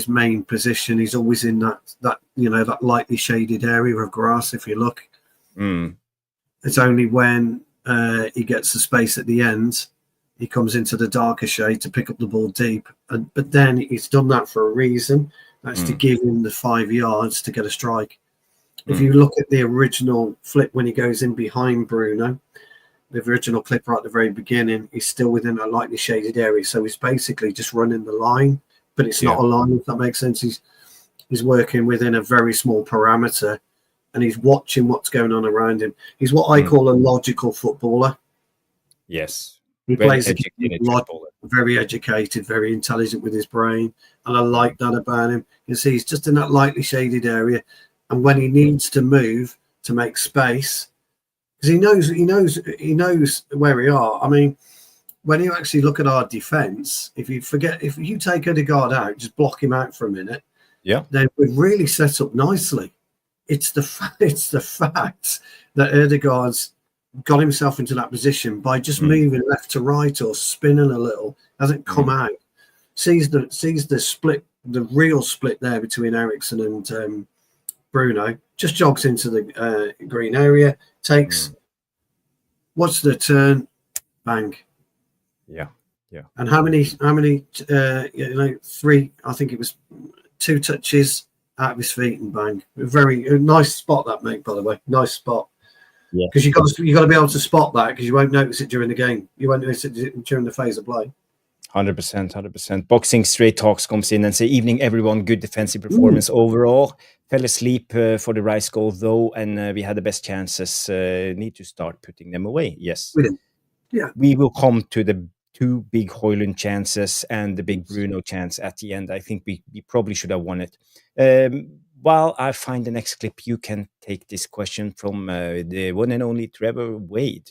main position. He's always in that lightly shaded area of grass. If you look, It's only when he gets the space at the end, he comes into the darker shade to pick up the ball deep. But then he's done that for a reason. That's to give him the 5 yards to get a strike. If you look at the original flip when he goes in behind Bruno, the original clip right at the very beginning, he's still within a lightly shaded area. So he's basically just running the line, but it's not a line, if that makes sense. He's working within a very small parameter, and he's watching what's going on around him. He's what I call a logical footballer. Yes. He plays very educated, very intelligent with his brain. And I like that about him. You see, he's just in that lightly shaded area. And when he needs to move to make space, because he knows where we are. I mean, when you actually look at our defense, if you take Ødegaard out, just block him out for a minute, then we've really set up nicely. It's the fact that Ødegaard's got himself into that position by just moving left to right or spinning a little, hasn't come out, sees the split, the real split there between Eriksen and Bruno, just jogs into the green area, takes what's the turn, bang. Yeah. And how many 3, I think it was 2 touches out of his feet and bang. A nice spot that, mate, by the way. Nice spot. Yeah. Because you got to be able to spot that, because you won't notice it during the game. You won't notice it during the phase of play. 100%. Boxing Straight Talks comes in and say, evening everyone, good defensive performance overall. Fell asleep for the Rice goal though, and we had the best chances. Need to start putting them away. Yes. We did. Yeah. We will come to the 2 big Højlund chances and the big Bruno chance at the end. I think we probably should have won it. While I find the next clip, you can take this question from the one and only Trevor Wade.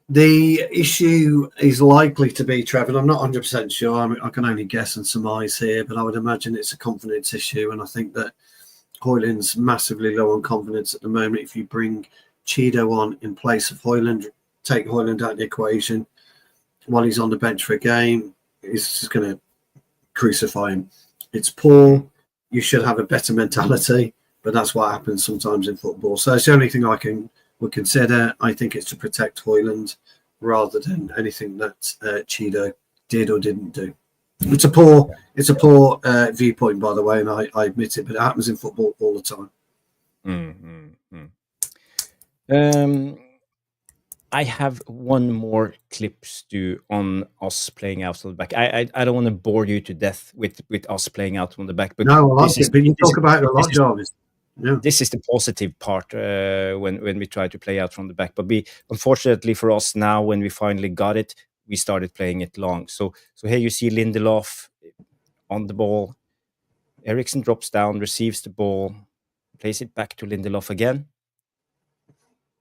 The issue is likely to be, Trevor, and I'm not 100% sure. I can only guess and surmise here, but I would imagine it's a confidence issue. And I think that Højlund's massively low on confidence at the moment. If you bring Cheeto on in place of Højlund, take Højlund out of the equation while he's on the bench for a game, it's just going to crucify him. It's poor. You should have a better mentality, but that's what happens sometimes in football. So it's the only thing would consider. I think it's to protect Højlund rather than anything that Cheeto did or didn't do. It's a poor viewpoint, by the way, and I admit it, but it happens in football all the time. I have one more clip, Stu, on us playing out on the back. I don't want to bore you to death with us playing out on the back, but no, I like it. But you talk about it a lot, Jarvis. Yeah. This is the positive part when we try to play out from the back. But unfortunately for us now, when we finally got it, we started playing it long. So here you see Lindelof on the ball. Eriksen drops down, receives the ball, plays it back to Lindelof again.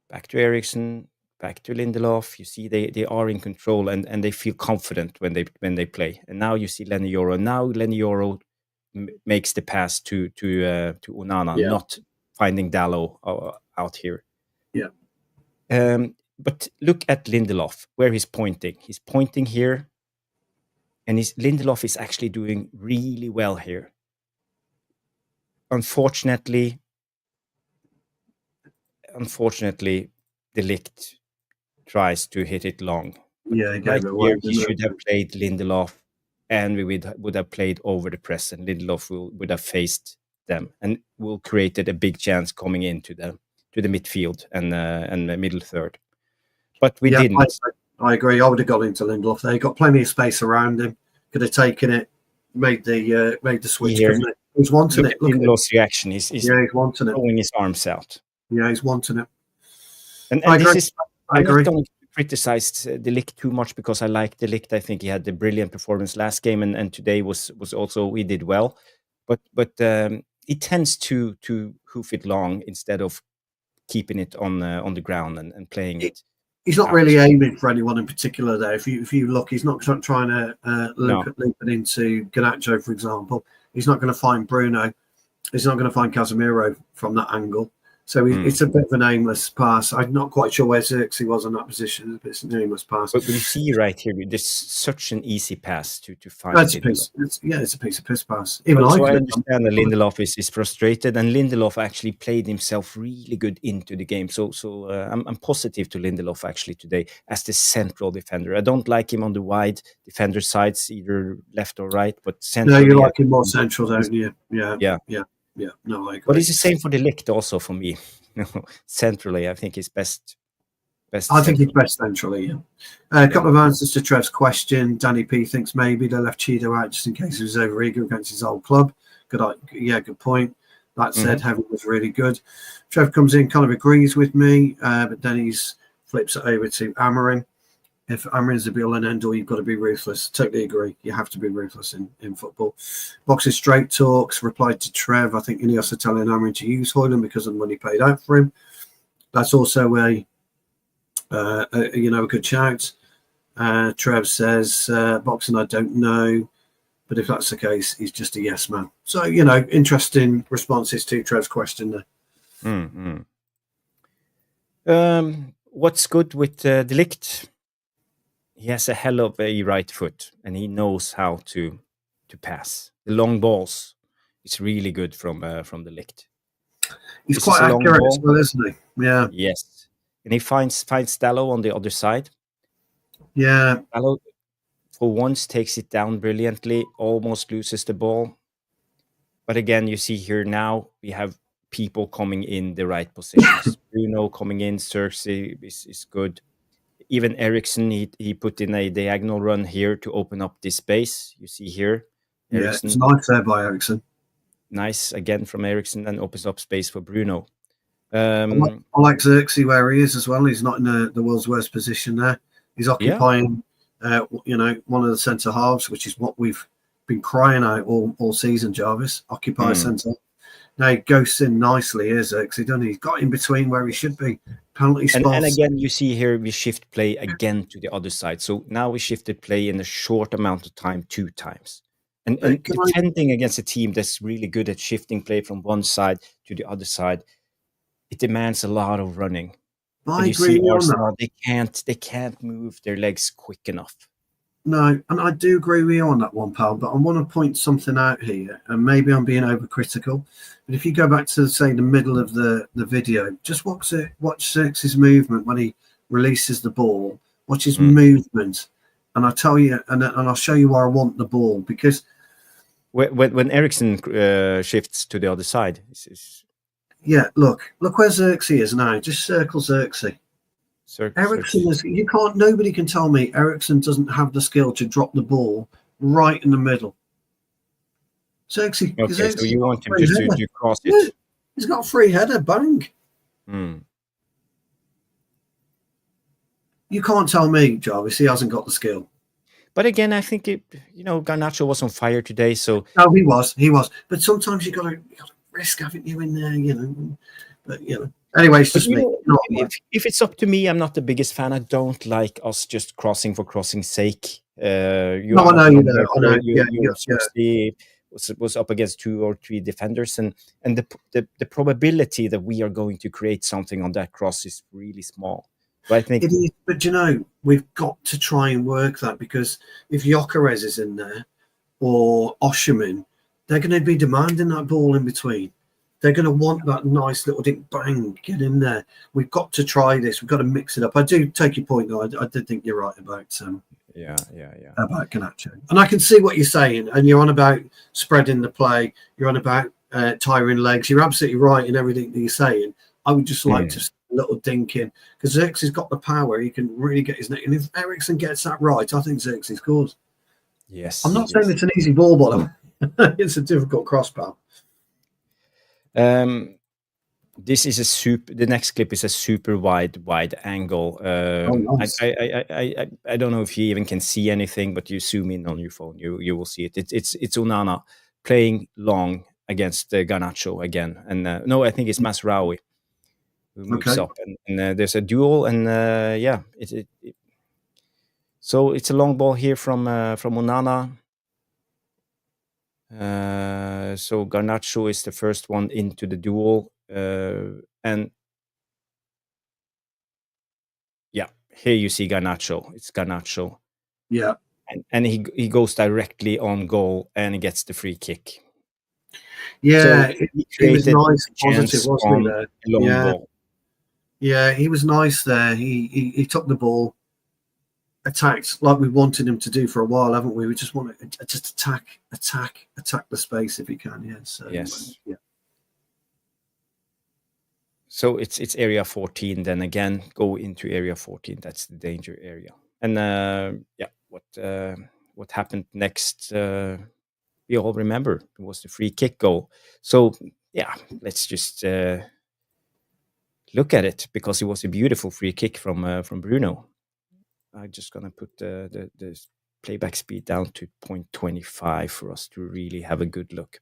Back to Eriksen, back to Lindelof. You see they are in control and they feel confident when they play. And now you see Lenny Yoro. Now Lenny Yoro makes the pass to Onana, not finding Dalot out here. Yeah. But look at Lindelof, where he's pointing. He's pointing here, and Lindelof is actually doing really well here. Unfortunately, the Ligt tries to hit it long. Yeah, right here, he should have played Lindelof, and we would have played over the press, and Lindelof would have faced them, and will created a big chance coming into the midfield and the middle third. But we didn't. I agree. I would have got into Lindelof there. He got plenty of space around him. Could have taken it, made the switch. He was wanting it. Look at Lindelof's reaction. He's wanting it. Throwing his arms out. Yeah, he's wanting it. And I this agree. is. I'm not going to criticize the Ligt too much, because I like the Ligt. I think he had a brilliant performance last game, and today was also, he did well. But he tends to hoof it long instead of keeping it on the ground and playing it. He's not really aiming for anyone in particular there. If you look, he's not trying to loop it into Garnacho, for example. He's not going to find Bruno. He's not going to find Casemiro from that angle. So it's a bit of an aimless pass. I'm not quite sure where Xerxes was in that position. It's an aimless pass. But you see right here, there's such an easy pass to find. It's a piece of piss pass. Even I understand that Lindelof is frustrated, and Lindelof actually played himself really good into the game. So I'm positive to Lindelof actually today as the central defender. I don't like him on the wide defender sides, either left or right, but central. No, you like him more central, don't you? Yeah. No, I agree. But it's the same for the Ligt also for me. Centrally, I think he's best. I think he's best centrally, yeah. A couple of answers to Trev's question. Danny P thinks maybe they left Cheeto out just in case he was over eager against his old club. Good point. That said, Heaven was really good. Trev comes in, kind of agrees with me, but then he flips it over to Amorim. If Amorim's the be-all and end-all, you've got to be ruthless. Totally agree. You have to be ruthless in football. Boxes Straight Talks replied to Trev. I think Ineos are telling Amorim to use Højlund because of the money paid out for him. That's also a good shout. Trev says, Boxing, I don't know. But if that's the case, he's just a yes man. So, interesting responses to Trev's question there. What's good with the Ligt? He has a hell of a right foot, and he knows how to pass. The long balls is really good from the Ligt. He's quite accurate as well, isn't he? Yeah. Yes. And he finds Dalot on the other side. Yeah. Dalot, for once, takes it down brilliantly, almost loses the ball. But again, you see here now, we have people coming in the right positions. Bruno coming in, Xerxes is good. Even Eriksen, he put in a diagonal run here to open up this space. You see here. Eriksen. Yeah, it's nice there by Eriksen. Nice again from Eriksen, and opens up space for Bruno. I like Xerxes where he is as well. He's not in the world's worst position there. He's occupying, one of the centre halves, which is what we've been crying out all season. Jarvis occupy centre. Now he goes in nicely here, Xerxes. He's got in between where he should be. Penalty spots. And again, you see here we shift play again to the other side. So now we shifted play in a short amount of time 2 times. And defending against a team that's really good at shifting play from one side to the other side, it demands a lot of running. I agree on that. They can't move their legs quick enough. No, and I do agree with you on that one, pal, but I want to point something out here, and maybe I'm being overcritical, but if you go back to, say, the middle of the video, just watch Xerxes' movement when he releases the ball, watch his movement, and I'll tell you, and I'll show you where I want the ball, because... When Eriksen shifts to the other side... Yeah, look where Xerxes is now, just circle Xerxes. Eriksen nobody can tell me Eriksen doesn't have the skill to drop the ball right in the middle. Xerxes, so you want him just to cross it? Yeah, he's got a free header, bang. You can't tell me, Jarvis, he hasn't got the skill. But again, I think Garnacho was on fire today, so... No, he was. But sometimes you got to risk, haven't you, in there, But, Anyway, it's just me. If it's up to me, I'm not the biggest fan. I don't like us just crossing for crossing's sake. I know you don't. was up against 2 or 3 defenders, and the probability that we are going to create something on that cross is really small. So I think it is, but we've got to try and work that, because if Gyökeres is in there or Osherman, they're going to be demanding that ball in between. They're going to want that nice little ding, bang, get in there. We've got to try this. We've got to mix it up. I do take your point, though. I did think you're right about about Garnacho. And I can see what you're saying. And you're on about spreading the play. You're on about tiring legs. You're absolutely right in everything that you're saying. I would just like to see a little dink in, because Xerxes got the power. He can really get his neck. And if Eriksen gets that right, I think Xerxes scores. Yes. I'm not saying it's an easy ball, but it's a difficult cross, pal. This is the next clip is a super wide angle. Nice. I don't know if you even can see anything, but you zoom in on your phone, you will see it. It's Onana playing long against Garnacho again, and no, I think it's Mazraoui who moves up, and there's a duel, and so it's a long ball here from Onana. So Garnacho is the first one into the duel, and here you see Garnacho. It's Garnacho. Yeah, and he goes directly on goal and he gets the free kick. Yeah, so he was nice, positive, wasn't he? There, long ball. He was nice there. He took the ball, attacked like we wanted him to do for a while, haven't we? We just want to just attack the space if he can. Yes. Yeah. So it's area 14. Then again, go into area 14. That's the danger area. And what happened next? We all remember it was the free kick goal. So let's just look at it, because it was a beautiful free kick from Bruno. I'm just gonna put the playback speed down to 0.25 for us to really have a good look.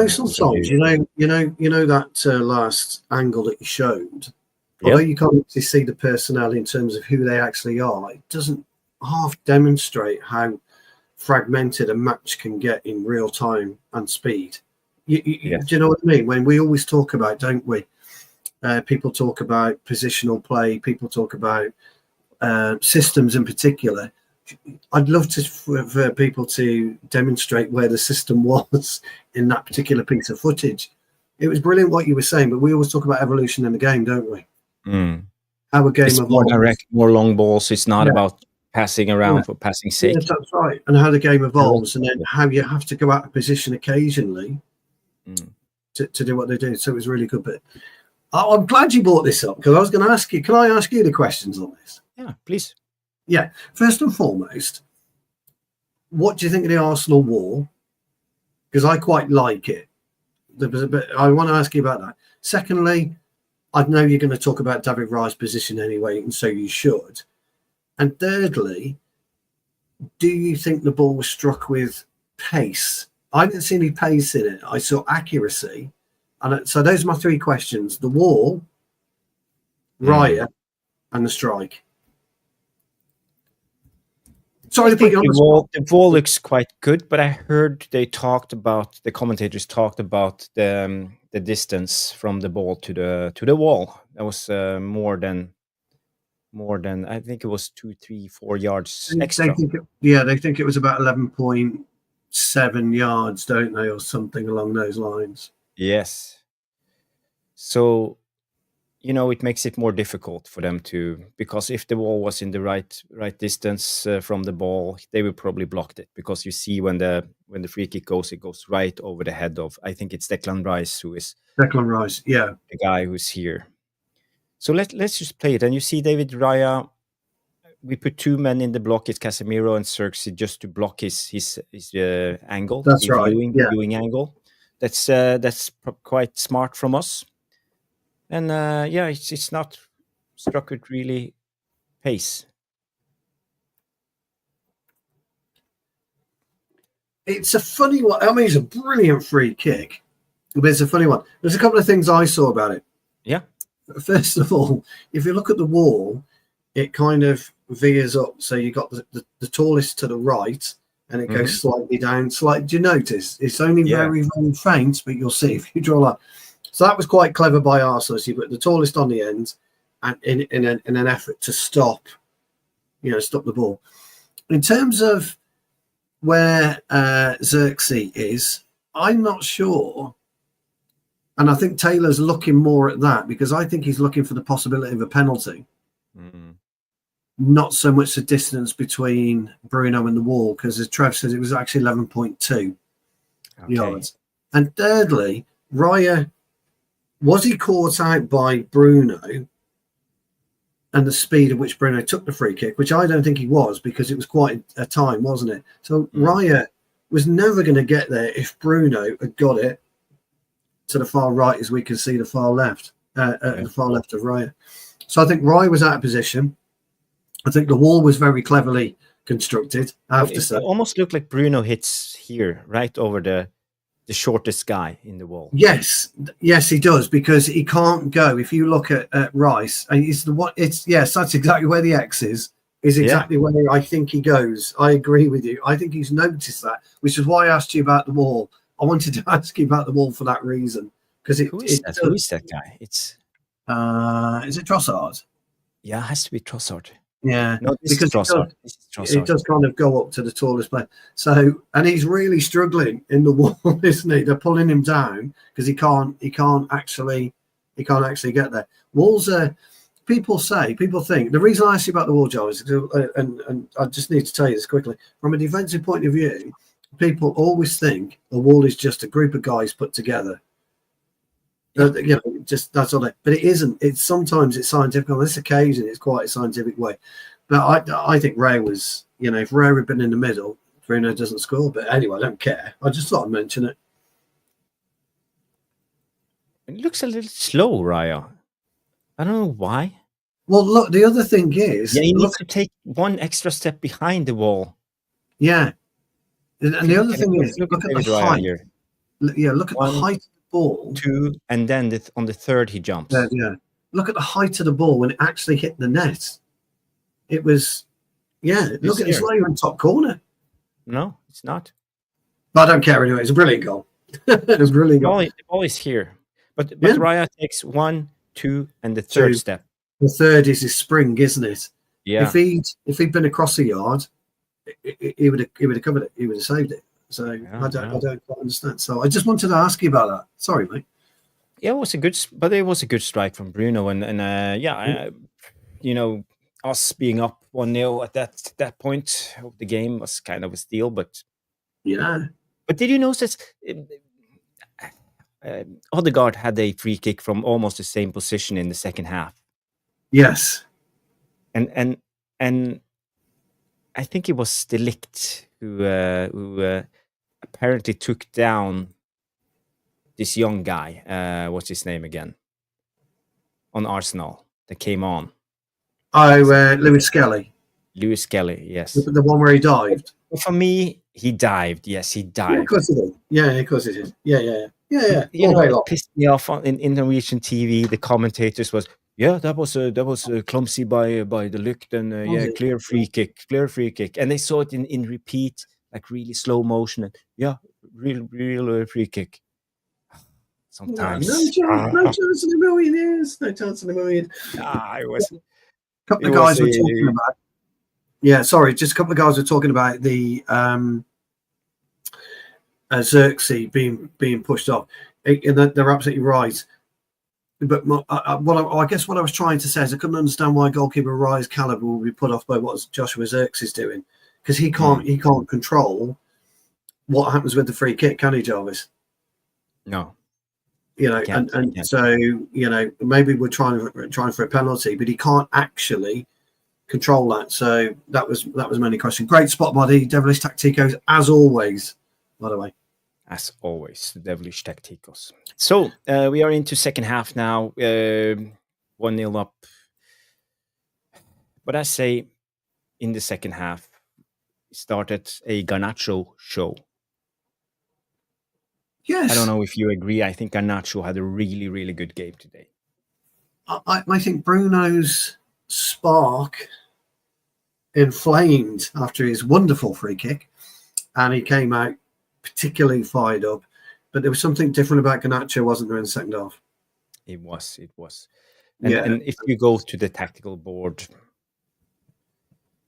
Sometimes you know that last angle that you showed, although you can't actually see the personnel in terms of who they actually are, it doesn't half demonstrate how fragmented a match can get in real time and speed. Do you know what I mean? When we always talk about, don't we? People talk about positional play. People talk about systems in particular. I'd love for people to demonstrate where the system was in that particular piece of footage. It was brilliant what you were saying, but we always talk about evolution in the game, don't we? How a game evolves. More direct, more long balls. It's not about passing around for passing sake. Yes, that's right. And how the game evolves, and then how you have to go out of position occasionally to do what they do. So it was really good. But I'm glad you brought this up, because I was going to ask you, can I ask you the questions on this? Yeah, please. Yeah. First and foremost, what do you think of the Arsenal wall? Because I quite like it. There was a bit, I want to ask you about that. Secondly, I know you're going to talk about David Raya's position anyway, and so you should. And thirdly, do you think the ball was struck with pace? I didn't see any pace in it. I saw accuracy. And so those are my three questions: the wall, Raya, and the strike. Sorry to put you on the spot. The ball looks quite good, but I heard the commentators talked about the distance from the ball to the wall. That was more than I think it was 2, 3, 4 yards extra. They think it was about 11.7 yards, don't they, or something along those lines. Yes. So it makes it more difficult for them because if the ball was in the right distance from the ball, they would probably blocked it, because you see when the free kick goes, it goes right over the head of, I think it's Declan Rice, the guy who's here. So let's just play it, and you see David Raya. We put 2 men in the block. It's Casemiro and Xerxes, just to block his angle. That's right. Viewing angle. That's quite smart from us. And it's not struck with really pace. It's a funny one. I mean, it's a brilliant free kick, but it's a funny one. There's a couple of things I saw about it. Yeah. First of all, if you look at the wall, it kind of veers up. So you got the tallest to the right, and it goes slightly down. Slightly. Do you notice? It's only very, very faint, but you'll see if you draw a line. So that was quite clever by Arsenal. So you put the tallest on the end, and in an effort to stop the ball. In terms of where Xerxes is, I'm not sure. And I think Taylor's looking more at that, because I think he's looking for the possibility of a penalty. Not so much the distance between Bruno and the wall, because as Trev says, it was actually 11.2 yards. And thirdly, Raya, was he caught out by Bruno and the speed at which Bruno took the free kick, which I don't think he was, because it was quite a time, wasn't it? So Raya was never going to get there if Bruno had got it to the far right, as we can see the far left, the far left of Raya. So I think Raya was out of position. I think the wall was very cleverly constructed. I have to say, it almost looked like Bruno hits here, right over the shortest guy in the wall. Yes, he does, because he can't go. If you look at Rice, and that's exactly where the X is exactly where I think he goes. I agree with you. I think he's noticed that, which is why I asked you about the wall. I wanted to ask you about the wall for that reason, because Who is that guy? It's is it Trossard? Yeah, it has to be Trossard. Yeah, no, because it does kind of go up to the tallest player. So, and he's really struggling in the wall, isn't he? They're pulling him down because he can't actually get there. Walls are, people think, the reason I asked you about the wall, Jarvis, and I just need to tell you this quickly, from a defensive point of view, people always think a wall is just a group of guys put together. Just that's all. But it isn't. It's sometimes scientific. On this occasion, it's quite a scientific way. But I think Ray was, if Ray had been in the middle, Bruno doesn't score. But anyway, I don't care. I just thought I'd mention it. It looks a little slow, Raya. I don't know why. Well, look, the other thing is, he needs to take one extra step behind the wall. Yeah, and the other thing is, look at the height. Here. Yeah, look at the height. Ball 2, and then on the third he jumps. Look at the height of the ball when it actually hit the net. It was, look at this way in top corner. No, it's not. But I don't care anyway. It's a brilliant goal. It was a brilliant goal. The ball is here, but Raya takes 1, 2, and the third step. The third is his spring, isn't it? Yeah. If he'd been across the yard, he would have covered it. He would have saved it. So I don't quite understand. So I just wanted to ask you about that. Sorry, mate. Yeah, it was a good strike from Bruno, and us being up 1-0 at that point of the game was kind of a steal, but But did you notice Ødegaard had a free kick from almost the same position in the second half? Yes, and I think it was the Ligt who apparently took down this young guy. What's his name again? On Arsenal that came on. Lewis Skelly. Lewis Skelly, yes. The one where he dived. For me, he dived. Yes, he dived. Yeah, of course he did. Yeah, of course he did. Yeah. It pissed me off in Norwegian TV. The commentators was, that was clumsy by the Ligt, and clear free kick, and they saw it in repeat, like really slow motion, and real free kick. Sometimes no chance in a million years. No chance in a million. It was. A couple of guys were talking about. Yeah, sorry, just a couple of guys were talking about the Xerxes being pushed off, and they're absolutely right. But I guess what I was trying to say is I couldn't understand why goalkeeper Rye's caliber will be put off by what Joshua Xerxes is doing, because he can't control what happens with the free kick, can he, Jarvis? No. So maybe we're trying for a penalty, but he can't actually control that. So that was my only question. Great spot body, devilish tacticos as always. By the way, as always, the devilish tacticos. So we are into second half now. 1-0 up. But I say in the second half, started a Garnacho show. Yes. I don't know if you agree. I think Garnacho had a really, really good game today. I think Bruno's spark inflamed after his wonderful free kick. and he came out particularly fired up. But there was something different about Garnacho, wasn't there, in the second half? It was. And if you go to the tactical board,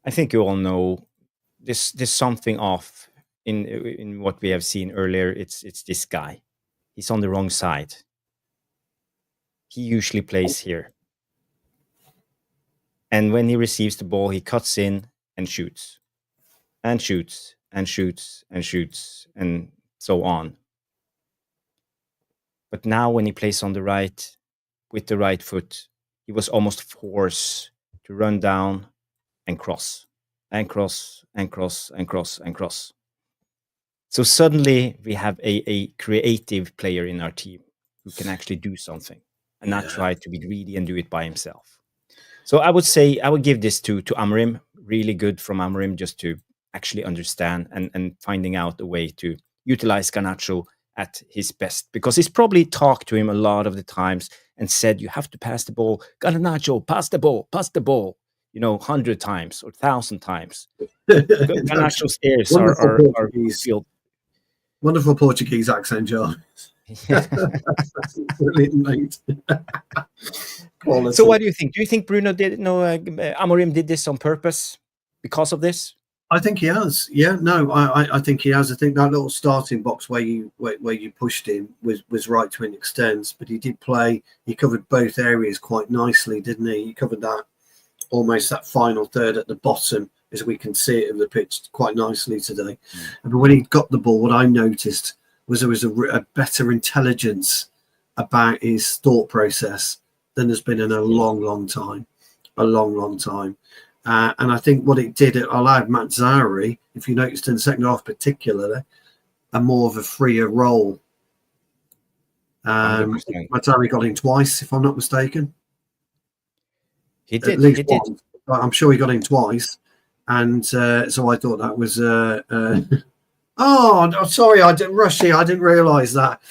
I think you all know there's something off in what we have seen earlier. It's this guy. He's on the wrong side. He usually plays here. And when he receives the ball, he cuts in and shoots. And shoots and shoots and shoots and so on. But now when he plays on the right, with the right foot, he was almost forced to run down and cross. And cross, and cross, and cross, and cross. So suddenly we have a creative player in our team who can actually do something and not try to be greedy and do it by himself. So I would say I would give this to Amorim. Really good from Amorim just to actually understand and finding out a way to utilize Garnacho at his best, because he's probably talked to him a lot of the times and said, you have to pass the ball. Garnacho, pass the ball, 100 times or 1,000 times. Garnacho's ears are filled. Wonderful Portuguese accent, Jarvis. Brilliant, mate. So what do you think? Do you think Bruno Amorim did this on purpose because of this? I think he has. Yeah, no, I think he has. I think that little starting box where you pushed him was right to an extent, but he did play. He covered both areas quite nicely, didn't he? He covered almost that final third at the bottom, as we can see it of the pitch, quite nicely today. But when he got the ball, what I noticed was there was a better intelligence about his thought process than there's been in a long time. And I think what it did, it allowed Mazraoui, if you noticed in the second half particularly, a more of a freer role. Mazraoui got in twice, if I'm not mistaken. He did. At least one. I'm sure he got in twice. And so I thought that was... oh, sorry, I didn't realise that.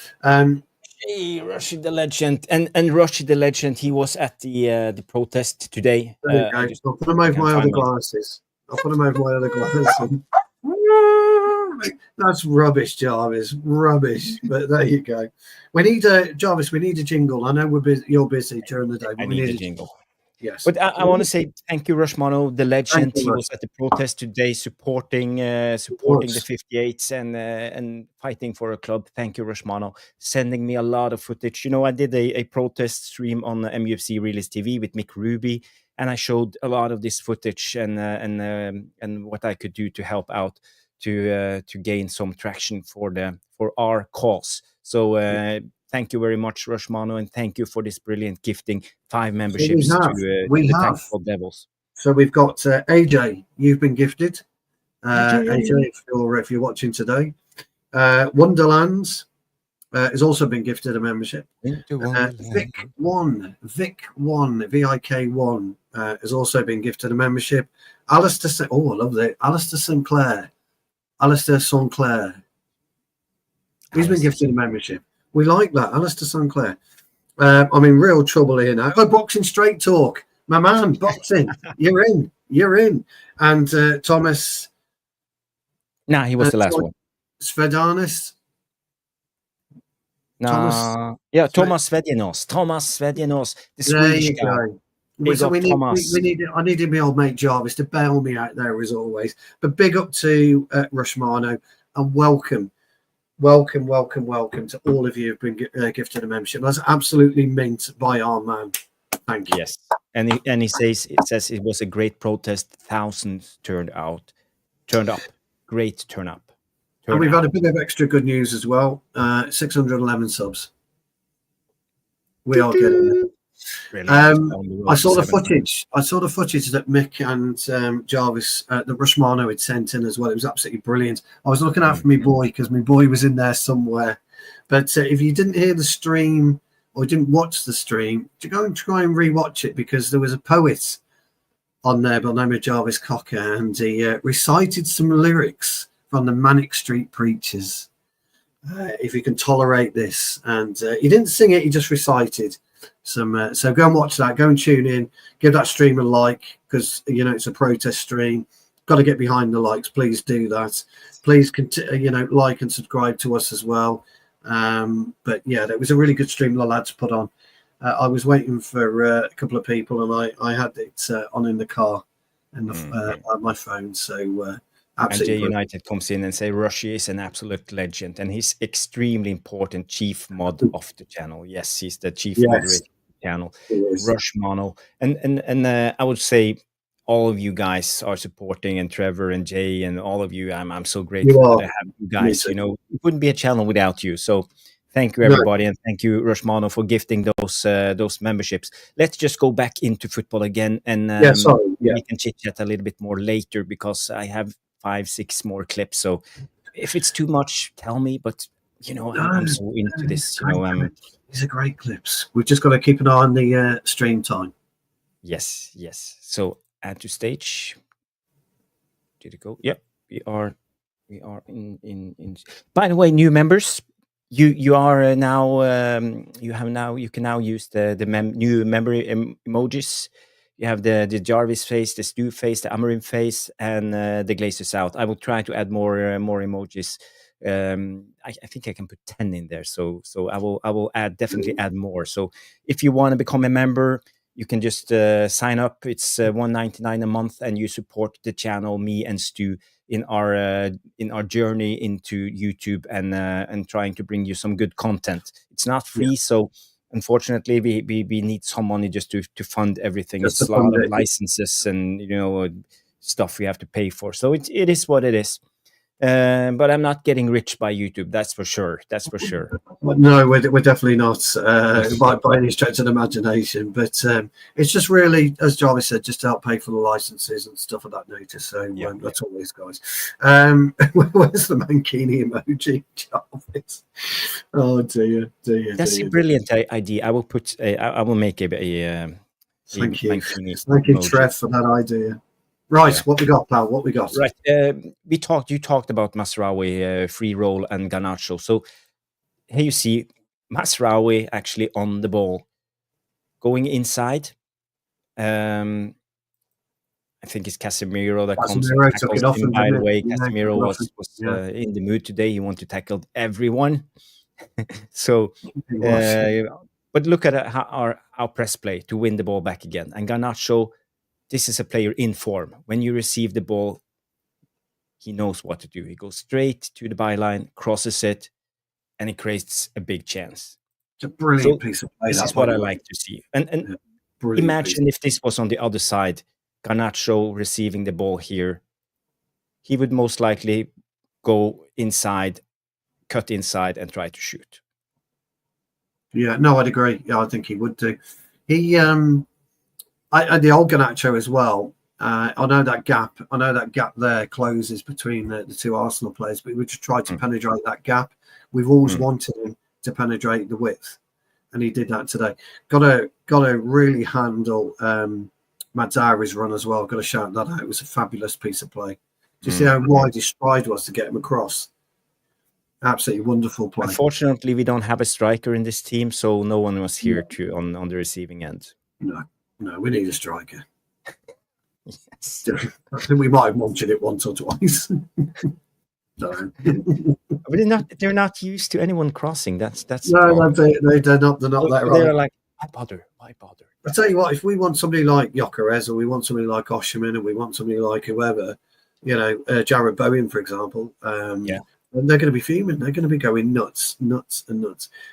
Hey, Rushy the legend, and Rushy the legend. He was at the protest today. There you go. I'll put him over my other glasses. That's rubbish, Jarvis. Rubbish. But there you go. We need Jarvis. We need a jingle. I know you're busy during the day. But we need a jingle. Yes. But I want to say thank you, Rushmano, the legend. He was at the protest today, supporting the 58s and fighting for a club. Thank you, Rushmano, sending me a lot of footage. I did a protest stream on MUFC Realist TV with Mick Ruby, and I showed a lot of this footage and what I could do to help out to gain some traction for our cause. So. Thank you very much, Rushmano, and thank you for this brilliant gifting. 5 memberships to the Tactical Devils. So we've got AJ. You've been gifted. AJ, if you're watching today, Wonderlands has also been gifted a membership. Vic1 VIK1 has also been gifted a membership. Alistair, I love that. Alistair Sinclair. He's been gifted a membership. We like that, Alistair Sinclair. I'm in real trouble here now. Oh, Boxing Straight Talk, my man, boxing. You're in. And Thomas. Nah, he was the last one. Svedanis. Thomas Svedianos, the Swedish guy. I needed my old mate Jarvis to bail me out there as always. But big up to Rushmano and welcome to all of you who've been gifted a membership. That's absolutely mint by our man. Thank you. Yes, and he says it was a great protest. Thousands turned up. Great turn up. And we've had a bit of extra good news as well. 611 subs. We are getting there. Really I saw the footage. That Mick and Jarvis, the Rushmano had sent in as well. It was absolutely brilliant. I was looking out for my boy because my boy was in there somewhere. But if you didn't hear the stream or didn't watch the stream, go and try and rewatch it, because there was a poet on there by the name of Jarvis Cocker, and he recited some lyrics from the Manic Street Preachers. If you can tolerate this, and he didn't sing it; he just recited. So go and watch that. Go and tune in. Give that stream a like, because it's a protest stream. got to get behind the likes. Please do that. Please like and subscribe to us as well. But yeah, that was a really good stream the lads put on. I was waiting for a couple of people, and I had it on in the car and on my phone. So absolutely. And J United comes in and say Rushy is an absolute legend, and he's extremely important chief mod of the channel. Yes, he's the chief moderator of the channel. Rush Mono, and I would say all of you guys are supporting, and Trevor and Jay and all of you. I'm so grateful that I have you guys. You know, it wouldn't be a channel without you. So thank you, everybody, and thank you, Rush Mono, for gifting those memberships. Let's just go back into football again, and we can chit chat a little bit more later because I have 5-6 more clips. So if it's too much, tell me. But I'm so into this. These are great clips. We've just got to keep an eye on the stream time. Yes. So add to stage. Did it go? Yep. We are in. By the way, new members. You are now. You can now use the new member emojis. You have the Jarvis face, the Stu face, the Amorim face, and the Glazers out. I will try to add more emojis. I think I can put 10 in there. So I will definitely add more. So if you want to become a member, you can just sign up. It's $1.99 a month, and you support the channel, me and Stu, in our journey into YouTube and trying to bring you some good content. It's not free, so unfortunately we need some money just to fund everything. It's a lot of licenses and stuff we have to pay for. So it is what it is. But I'm not getting rich by YouTube. That's for sure. No, we're definitely not by any stretch of the imagination. But it's just really, as Jarvis said, just to help pay for the licenses and stuff of that nature. So that's all these guys. Where's the Mankini emoji, Jarvis? Oh dear. That's a brilliant idea. I will put. I will make a thank you, emoji. Trev, for that idea. Right, what we got, pal? What we got? Right, you talked about Mazraoui, free roll, and Garnacho. So here you see Mazraoui actually on the ball, going inside. I think it's Casemiro that comes and tackles him. By the way, Casemiro was in the mood today. He wanted to tackle everyone. So, but look at our press play to win the ball back again. And Garnacho, this is a player in form. When you receive the ball, he knows what to do. He goes straight to the byline, crosses it, and it creates a big chance. It's a brilliant piece of play. This is what I like to see. And imagine if this was on the other side, Garnacho receiving the ball here. He would most likely go inside, cut inside, and try to shoot. Yeah, no, I'd agree. Yeah, I think he would do. He the old Garnacho as well. I know that gap there closes between the two Arsenal players, but we would just try to penetrate that gap. We've always wanted him to penetrate the width, and he did that today. Got to really handle Mazraoui's run as well. Got to shout that out. It was a fabulous piece of play. Do you see how wide his stride was to get him across? Absolutely wonderful play. Unfortunately, we don't have a striker in this team, so no one was here on the receiving end. No, we need a striker. Yes. I think we might have mentioned it once or twice. No. But they're not used to anyone crossing. That's no, they're not that right. They're like, why bother? I tell you what, if we want somebody like Gyökeres, or we want somebody like Osimhen, or we want somebody like whoever, Jared Bowen, for example, then they're going to be fuming. They're going to be going nuts.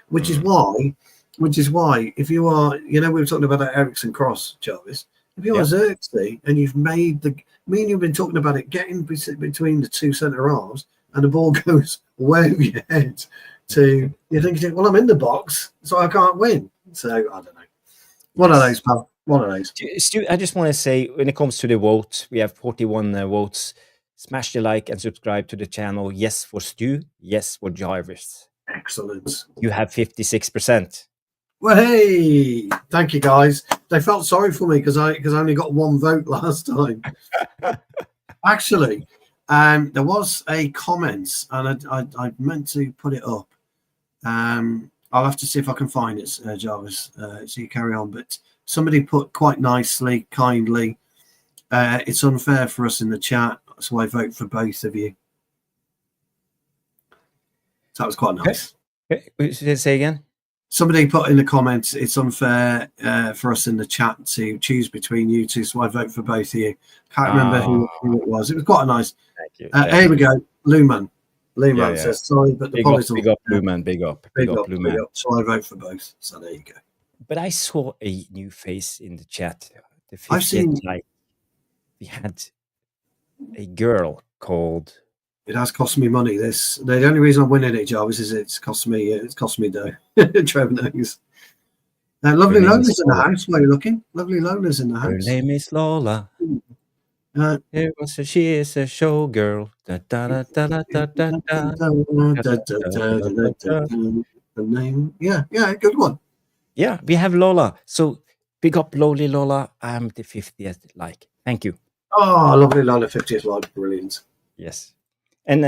Which is why, if you are, we were talking about that Eriksen cross, Jarvis. If you're Xerxes and you've made you've been talking about it getting between the two centre halves, and the ball goes way over your head, you're thinking, well, I'm in the box, so I can't win. So I don't know. One of those, pal. One of those. Stu, I just want to say, when it comes to the vote, we have 41 votes. Smash the like and subscribe to the channel. Yes for Stu. Yes for Jarvis. Excellent. You have 56%. Well, hey, thank you, guys. They felt sorry for me because I only got one vote last time. Actually, there was a comment, and I meant to put it up. I'll have to see if I can find it, Jarvis, so you carry on. But somebody put quite nicely, kindly, it's unfair for us in the chat. So I vote for both of you. So that was quite nice. Say again? Somebody put in the comments, it's unfair for us in the chat to choose between you two, so I vote for both of you. Can't remember who it was. It was quite a nice. Thank you. Here we go. Luman says, sorry, but the politics. Big up, Luman. Big up, Luman. So I vote for both. So there you go. But I saw a new face in the chat. The 50th I've seen. We had a girl called. It has cost me money. The only reason I'm winning it, Jarvis, is it's cost me dough. Trevor knows. Lovely Lola's in the house. Where are you looking? Lovely Lola's in the house. Her name is Lola. She is a showgirl. The name, yeah, good one. Yeah, we have Lola. So big up, lowly Lola. I'm the 50th like. Thank you. Oh, lovely Lola, 50th like, brilliant. Yes. And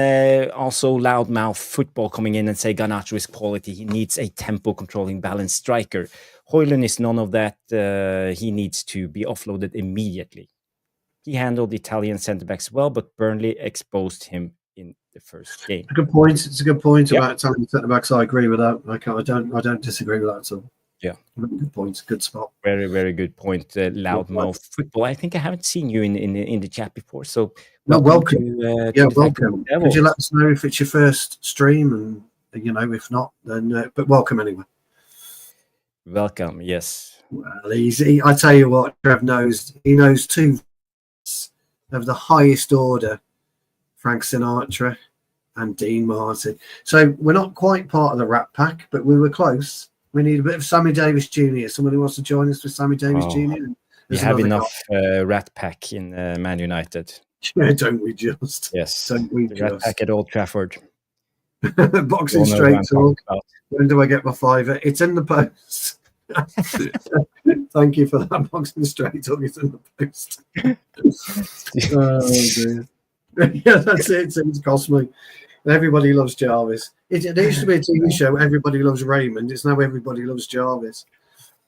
also loudmouth football coming in and say Garnacho is quality. He needs a tempo controlling balanced striker. Højlund is none of that. He needs to be offloaded immediately. He handled the Italian centre-backs well, but Burnley exposed him in the first game. It's a good point about Italian centre-backs. I agree with that. I don't disagree with that at all. Yeah. Good point. Good spot. Very, very good point. Loudmouth football. I think I haven't seen you in the chat before. So welcome. Welcome. Could you let us know if it's your first stream, and if not, then but welcome anyway. Welcome. Yes. Well, easy. I tell you what, Trev knows. He knows two of the highest order: Frank Sinatra and Dean Martin. So we're not quite part of the Rat Pack, but we were close. We need a bit of Sammy Davis Jr. Somebody wants to join us with Sammy Davis Jr. We have enough Rat Pack in Man United. Yeah, don't we just? Yes. Don't we the just? Rat Pack at Old Trafford. Boxing straight talk. When do I get my fiver? It's in the post. Thank you for that. Boxing straight talk. It's in the post. Oh dear. Yeah, that's it. It's cost me. Everybody loves Jarvis. It used to be a TV show. Everybody loves Raymond. It's now everybody loves Jarvis.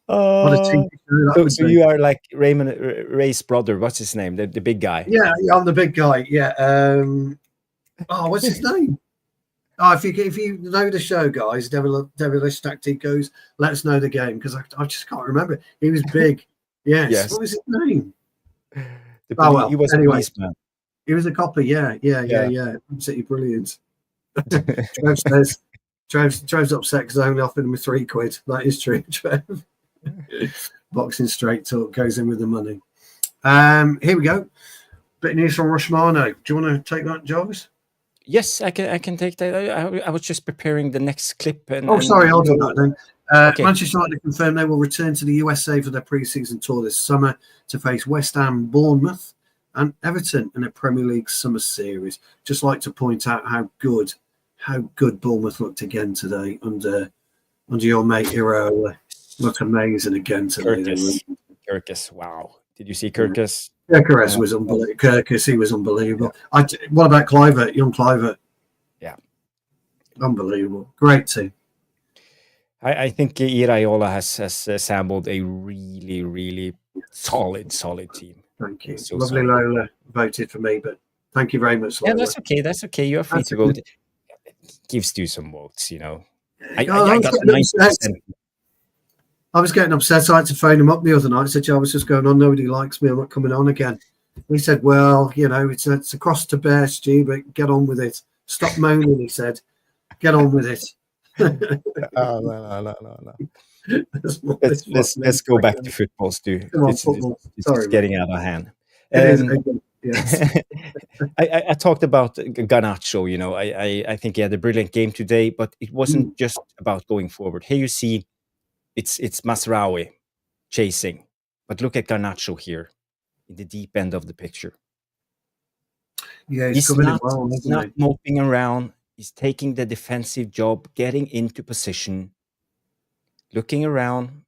What a TV show so you are like Ray's brother. What's his name? The big guy. Yeah, I'm the big guy. Yeah. What's his name? Oh, if you know the show, guys, Devilish Tactic goes. Let us know the game because I just can't remember. He was big. Yes. What was his name? He was a policeman. He was a copper. Yeah. Absolutely brilliant. Trev says, Trev's upset because I only offered him £3. That is true, Trev. Boxing straight talk goes in with the money. Here we go. Bit of news from Rushmano. Do you want to take that, Jarvis? Yes, I can take that. I was just preparing the next clip. Sorry, I'll do that then. Okay. Manchester United confirmed they will return to the USA for their pre-season tour this summer to face West Ham, Bournemouth, and Everton in a Premier League summer series. Just like to point out how good Bournemouth looked again today under your mate Iraola. Looked amazing again today. Kirkus, wow! Did you see Kirkus? Yeah, Kirkus was unbelievable. Kirkus, he was unbelievable. What about Kluivert? Young Kluivert? Yeah, unbelievable. Great team. I think Iraola has assembled a really, really solid team. Thank you. So lovely solid. Lola voted for me, but thank you very much, Lola. Yeah, that's okay. That's okay. You're free to vote. It gives you some votes, I got 90%. I was getting upset. I had to phone him up the other night. I said, Jarvis, what's going on? Nobody likes me. I'm not coming on again. He said, well, it's a cross to bear, Stu, but get on with it. Stop moaning, he said. Get on with it. No. Let's go back to football, Stu. It's getting out of hand. Yes. I talked about Garnacho. I think he had a brilliant game today, but it wasn't just about going forward. Here you see it's Mazraoui chasing, but look at Garnacho here in the deep end of the picture. Yeah, he's not moping around. He's taking the defensive job, getting into position, looking around,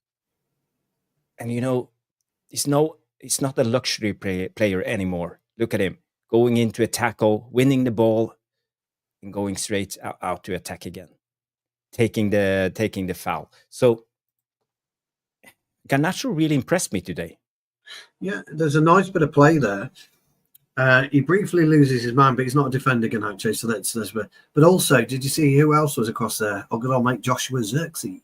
and he's not a luxury player anymore. Look at him going into a tackle, winning the ball, and going straight out to attack again, taking the foul. So Garnacho really impressed me today. Yeah, there's a nice bit of play there. He briefly loses his man, but he's not a defender, Garnacho. So that's but also, did you see who else was across there? Oh, good old mate Joshua Zirkzee.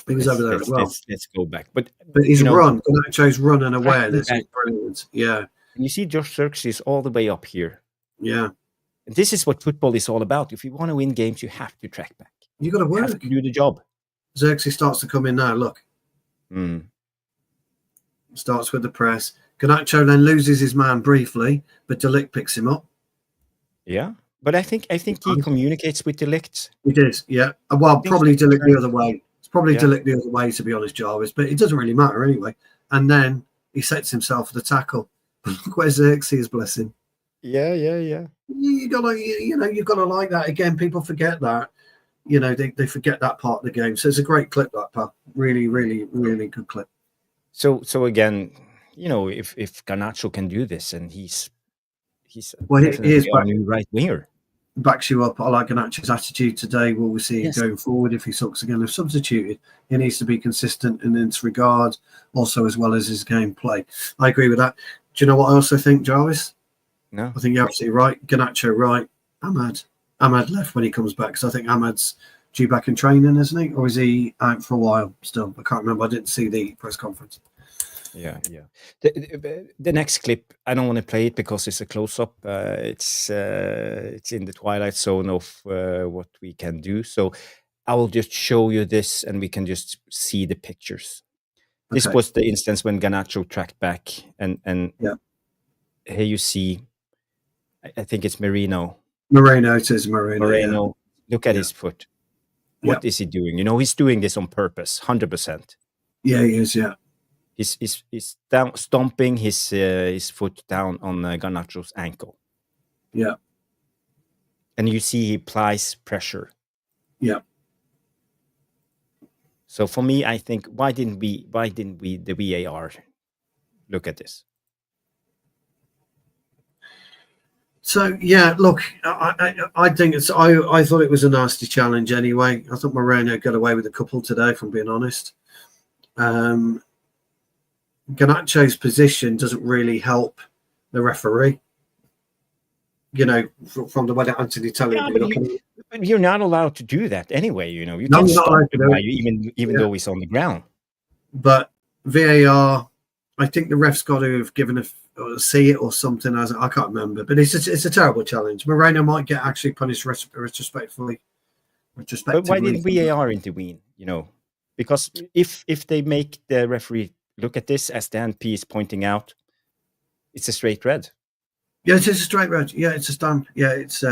He was over there as well. Let's go back. But his run, Garnacho's run and awareness is brilliant. Yeah. And you see Josh Zirkzee is all the way up here. Yeah. And this is what football is all about. If you want to win games, you have to track back. You got to work. You have to do the job. Zirkzee starts to come in now. Look. Starts with the press. Garnacho then loses his man briefly, but Ligt picks him up. Yeah. But I think he communicates with Ligt. He did, yeah. Well, probably Ligt the other way. Probably Dalot the other way, to be honest, Jarvis, but it doesn't really matter anyway. And then he sets himself for the tackle. Look where Xerxes is, bless him. Yeah. You gotta, you've got to like that. Again, people forget that. They forget that part of the game. So it's a great clip, that pal. Really, really, really good clip. So again, if Garnacho can do this, and he's here's our new right winger. Backs you up. I like Garnacho's attitude today. Will we see it going forward if he sucks again? If substituted, he needs to be consistent in this regard, also as well as his gameplay. I agree with that. Do you know what I also think, Jarvis? No, I think you're absolutely right. Garnacho right. Ahmad left when he comes back, because I think Ahmad's due back in training, isn't he? Or is he out for a while still? I can't remember. I didn't see the press conference. Yeah. The next clip, I don't want to play it because it's a close-up. It's in the twilight zone of what we can do. So I will just show you this, and we can just see the pictures. Okay. This was the instance when Garnacho tracked back, and here you see, I think it's Merino. It is Merino. Yeah. Look at his foot. What is he doing? He's doing this on purpose, 100%. Yeah, he is, yeah. He's down, stomping his foot down on Garnacho's ankle. Yeah. And you see he applies pressure. Yeah. So for me, I think why didn't we the VAR look at this? So yeah, look, I think I thought it was a nasty challenge anyway. I thought Merino got away with a couple today, if I'm being honest. Garnacho's position doesn't really help the referee. From the way that Anthony telling but you're not allowed to do that anyway. You can't stop him even though he's on the ground. But VAR, I think the ref's got to have given see it or something. I can't remember, but it's a terrible challenge. Merino might get actually punished retrospectively. But why didn't VAR intervene? Because if they make the referee look at this, as Dan P is pointing out, it's a straight red. Yeah, it's a straight red. Yeah, it's a stamp. Yeah, it's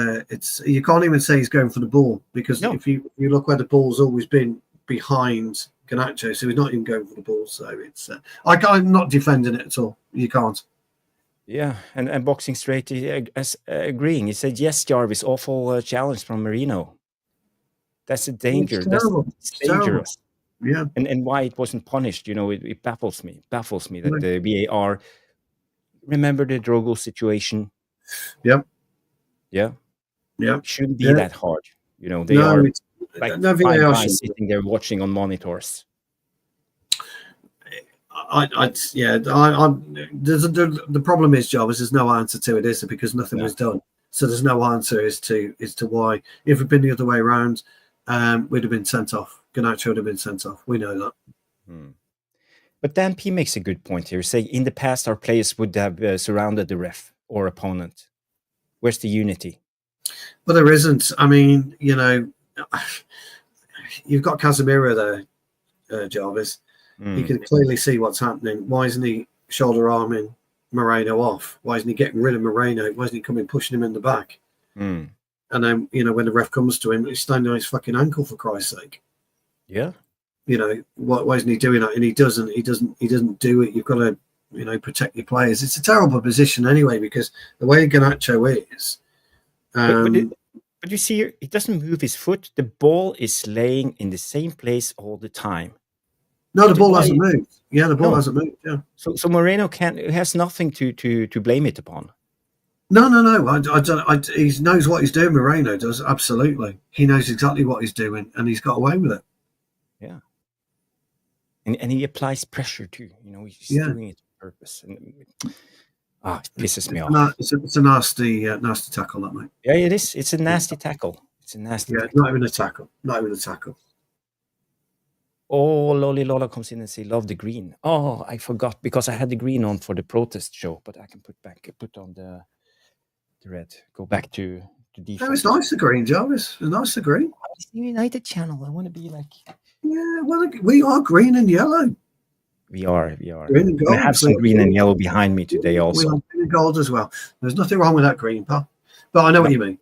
you can't even say he's going for the ball, because if you look where the ball's always been behind Garnacho, so he's not even going for the ball. So it's I'm not defending it at all. You can't. Yeah, and Boxing Straight agreeing. He said, yes, Jarvis, awful challenge from Merino. That's a danger. It's dangerous. Yeah, and why it wasn't punished, it baffles me that the VAR. Remember the Drogo situation? Yeah. It shouldn't be that hard. They are like five guys sitting there watching on monitors. The problem is, Jarvis, there's no answer to it, is it? Because nothing was done. So there's no answer as to why. If it had been the other way around, we'd have been sent off. Garnacho would have been sent off. We know that. But Dan P makes a good point here. Say, in the past, our players would have surrounded the ref or opponent. Where's the unity? Well, there isn't. I mean, you've got Casemiro there, Jarvis. You can clearly see what's happening. Why isn't he shoulder arming Merino off? Why isn't he getting rid of Merino? Why isn't he coming pushing him in the back? And then, when the ref comes to him, he's standing on his fucking ankle, for Christ's sake. Yeah. Why isn't he doing that? And he doesn't do it. You've got to, protect your players. It's a terrible position anyway, because the way Garnacho is. But you see, he doesn't move his foot. The ball is laying in the same place all the time. No, the ball hasn't moved. Yeah, the ball hasn't moved. Yeah. So Merino has nothing to blame it upon. No. He knows what he's doing. Merino does, absolutely. He knows exactly what he's doing, and he's got away with it. Yeah. And he applies pressure too. He's doing it on purpose. And it pisses me off. It's a nasty tackle, that, mate. Yeah, it is. It's a nasty tackle. It's a nasty tackle. Not even a tackle. Not even a tackle. Oh, Lolly Lola comes in and says, love the green. Oh, I forgot because I had the green on for the protest show, but I can put on the red. Go back to default. It was nice, the green, Jarvis. It was nice, the green. It's the United channel. I want to be like... Yeah, well, we are green and yellow. We are. Green and gold. I have some green and yellow behind me today also. We have green and gold as well. There's nothing wrong with that green, pal. But I know what you mean.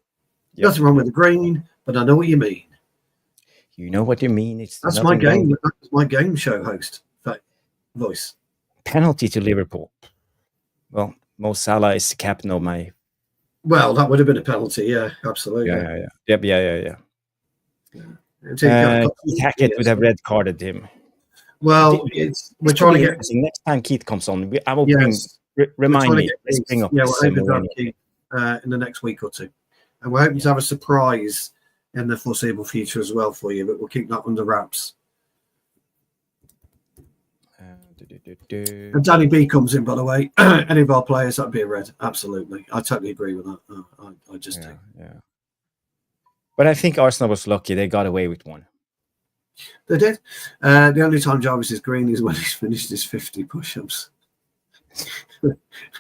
Yep. Nothing wrong with the green, but I know what you mean. You know what you mean. That's my game. That's my game show host voice. Penalty to Liverpool. Well, Mo Salah is the captain of my... Well, that would have been a penalty. Yeah, absolutely. Yeah. Yep, yeah. Keith Hackett would have red carded him. Well, we're trying to get... Next time Keith comes on, I will remind me. Let's bring up we're hoping to have Keith in the next week or two. And we're hoping to have a surprise in the foreseeable future as well for you, but we'll keep that under wraps. And Danny B comes in, by the way. Any of our players, that'd be a red. Absolutely. I totally agree with that. I just do. Yeah. But I think Arsenal was lucky. They got away with one. They did. The only time Jarvis is green is when he's finished his 50 push-ups.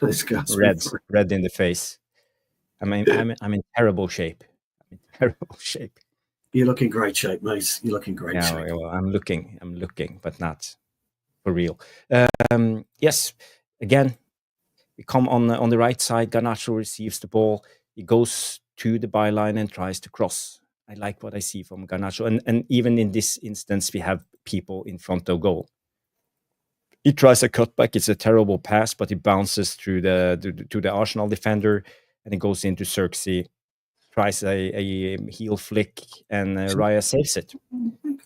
Red in the face. I'm in terrible shape. You look in great shape, mate. You look in great shape. Well, I'm looking, but not for real. Yes, again, we come on the right side. Garnacho receives the ball. He goes to the byline and tries to cross. I like what I see from Garnacho. And even in this instance, we have people in front of goal. He tries a cutback. It's a terrible pass, but he bounces through to the Arsenal defender, and it goes into Xerxes. Tries a heel flick, and Raya saves it.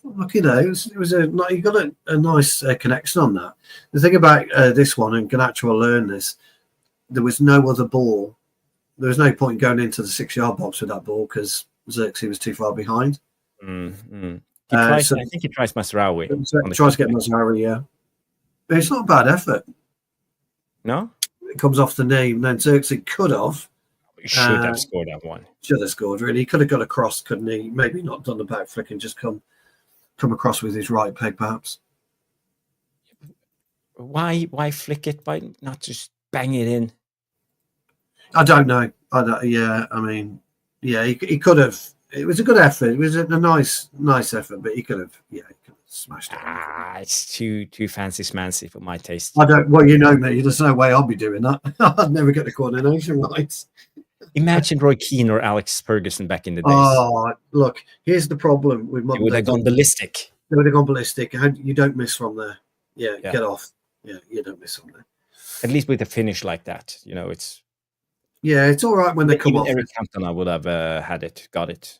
Look, you got a nice connection on that. The thing about this one, and Garnacho will learn this, there was no other ball. There was no point going into the 6-yard box with that ball because Xerxes was too far behind. Mm-hmm. I think he tries Mazraoui. Tries to get Mazraoui, yeah. But it's not a bad effort. No? It comes off the knee, and then Xerxes could have. Should have scored that one. Should have scored, really. He could have got across, couldn't he? Maybe not done the back flick and just come across with his right leg, perhaps. Why flick it? Why not just bang it in? I don't know. He could have. It was a good effort. It was a nice effort, but he could have smashed it. It's too fancy-smancy for my taste. I don't. Well, you know me. There's no way I'll be doing that. I'd never get the coordination right. Imagine Roy Keane or Alex Ferguson back in the days. Oh, look. Here's the problem with They would have gone ballistic. They would have gone ballistic. You don't miss from there. Yeah, get off. Yeah, you don't miss from there. At least with a finish like that, it's. Yeah, it's all right when they come off. Eric Cantona would have got it.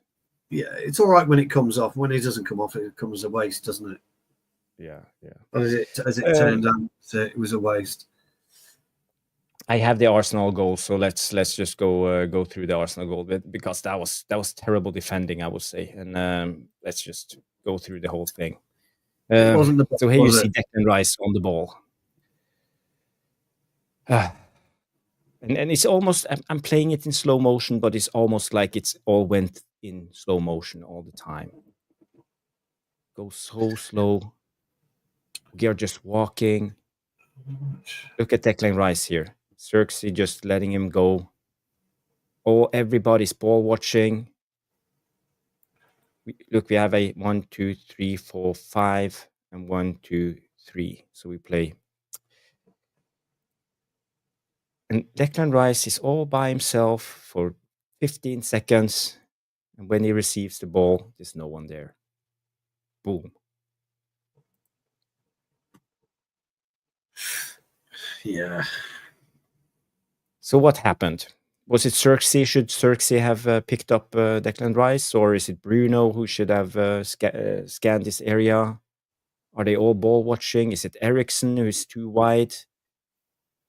Yeah, it's all right when it comes off. When it doesn't come off, it comes a waste, doesn't it? Yeah. As it turned out, it was a waste. I have the Arsenal goal, so let's just go through the Arsenal goal because that was terrible defending, I would say, and let's just go through the whole thing. So here you see Declan Rice on the ball. And it's almost, I'm playing it in slow motion, but it's almost like it's all went in slow motion all the time. Go so slow. We are just walking. Look at Declan Rice here. Xerxes just letting him go. Oh, everybody's ball watching. We have a 1, 2, 3, 4, 5, and 1, 2, 3. So we play. And Declan Rice is all by himself for 15 seconds. And when he receives the ball, there's no one there. Boom. Yeah. So what happened? Was it Xerxes? Should Xerxes have picked up Declan Rice? Or is it Bruno who should have scanned this area? Are they all ball watching? Is it Eriksen who is too wide?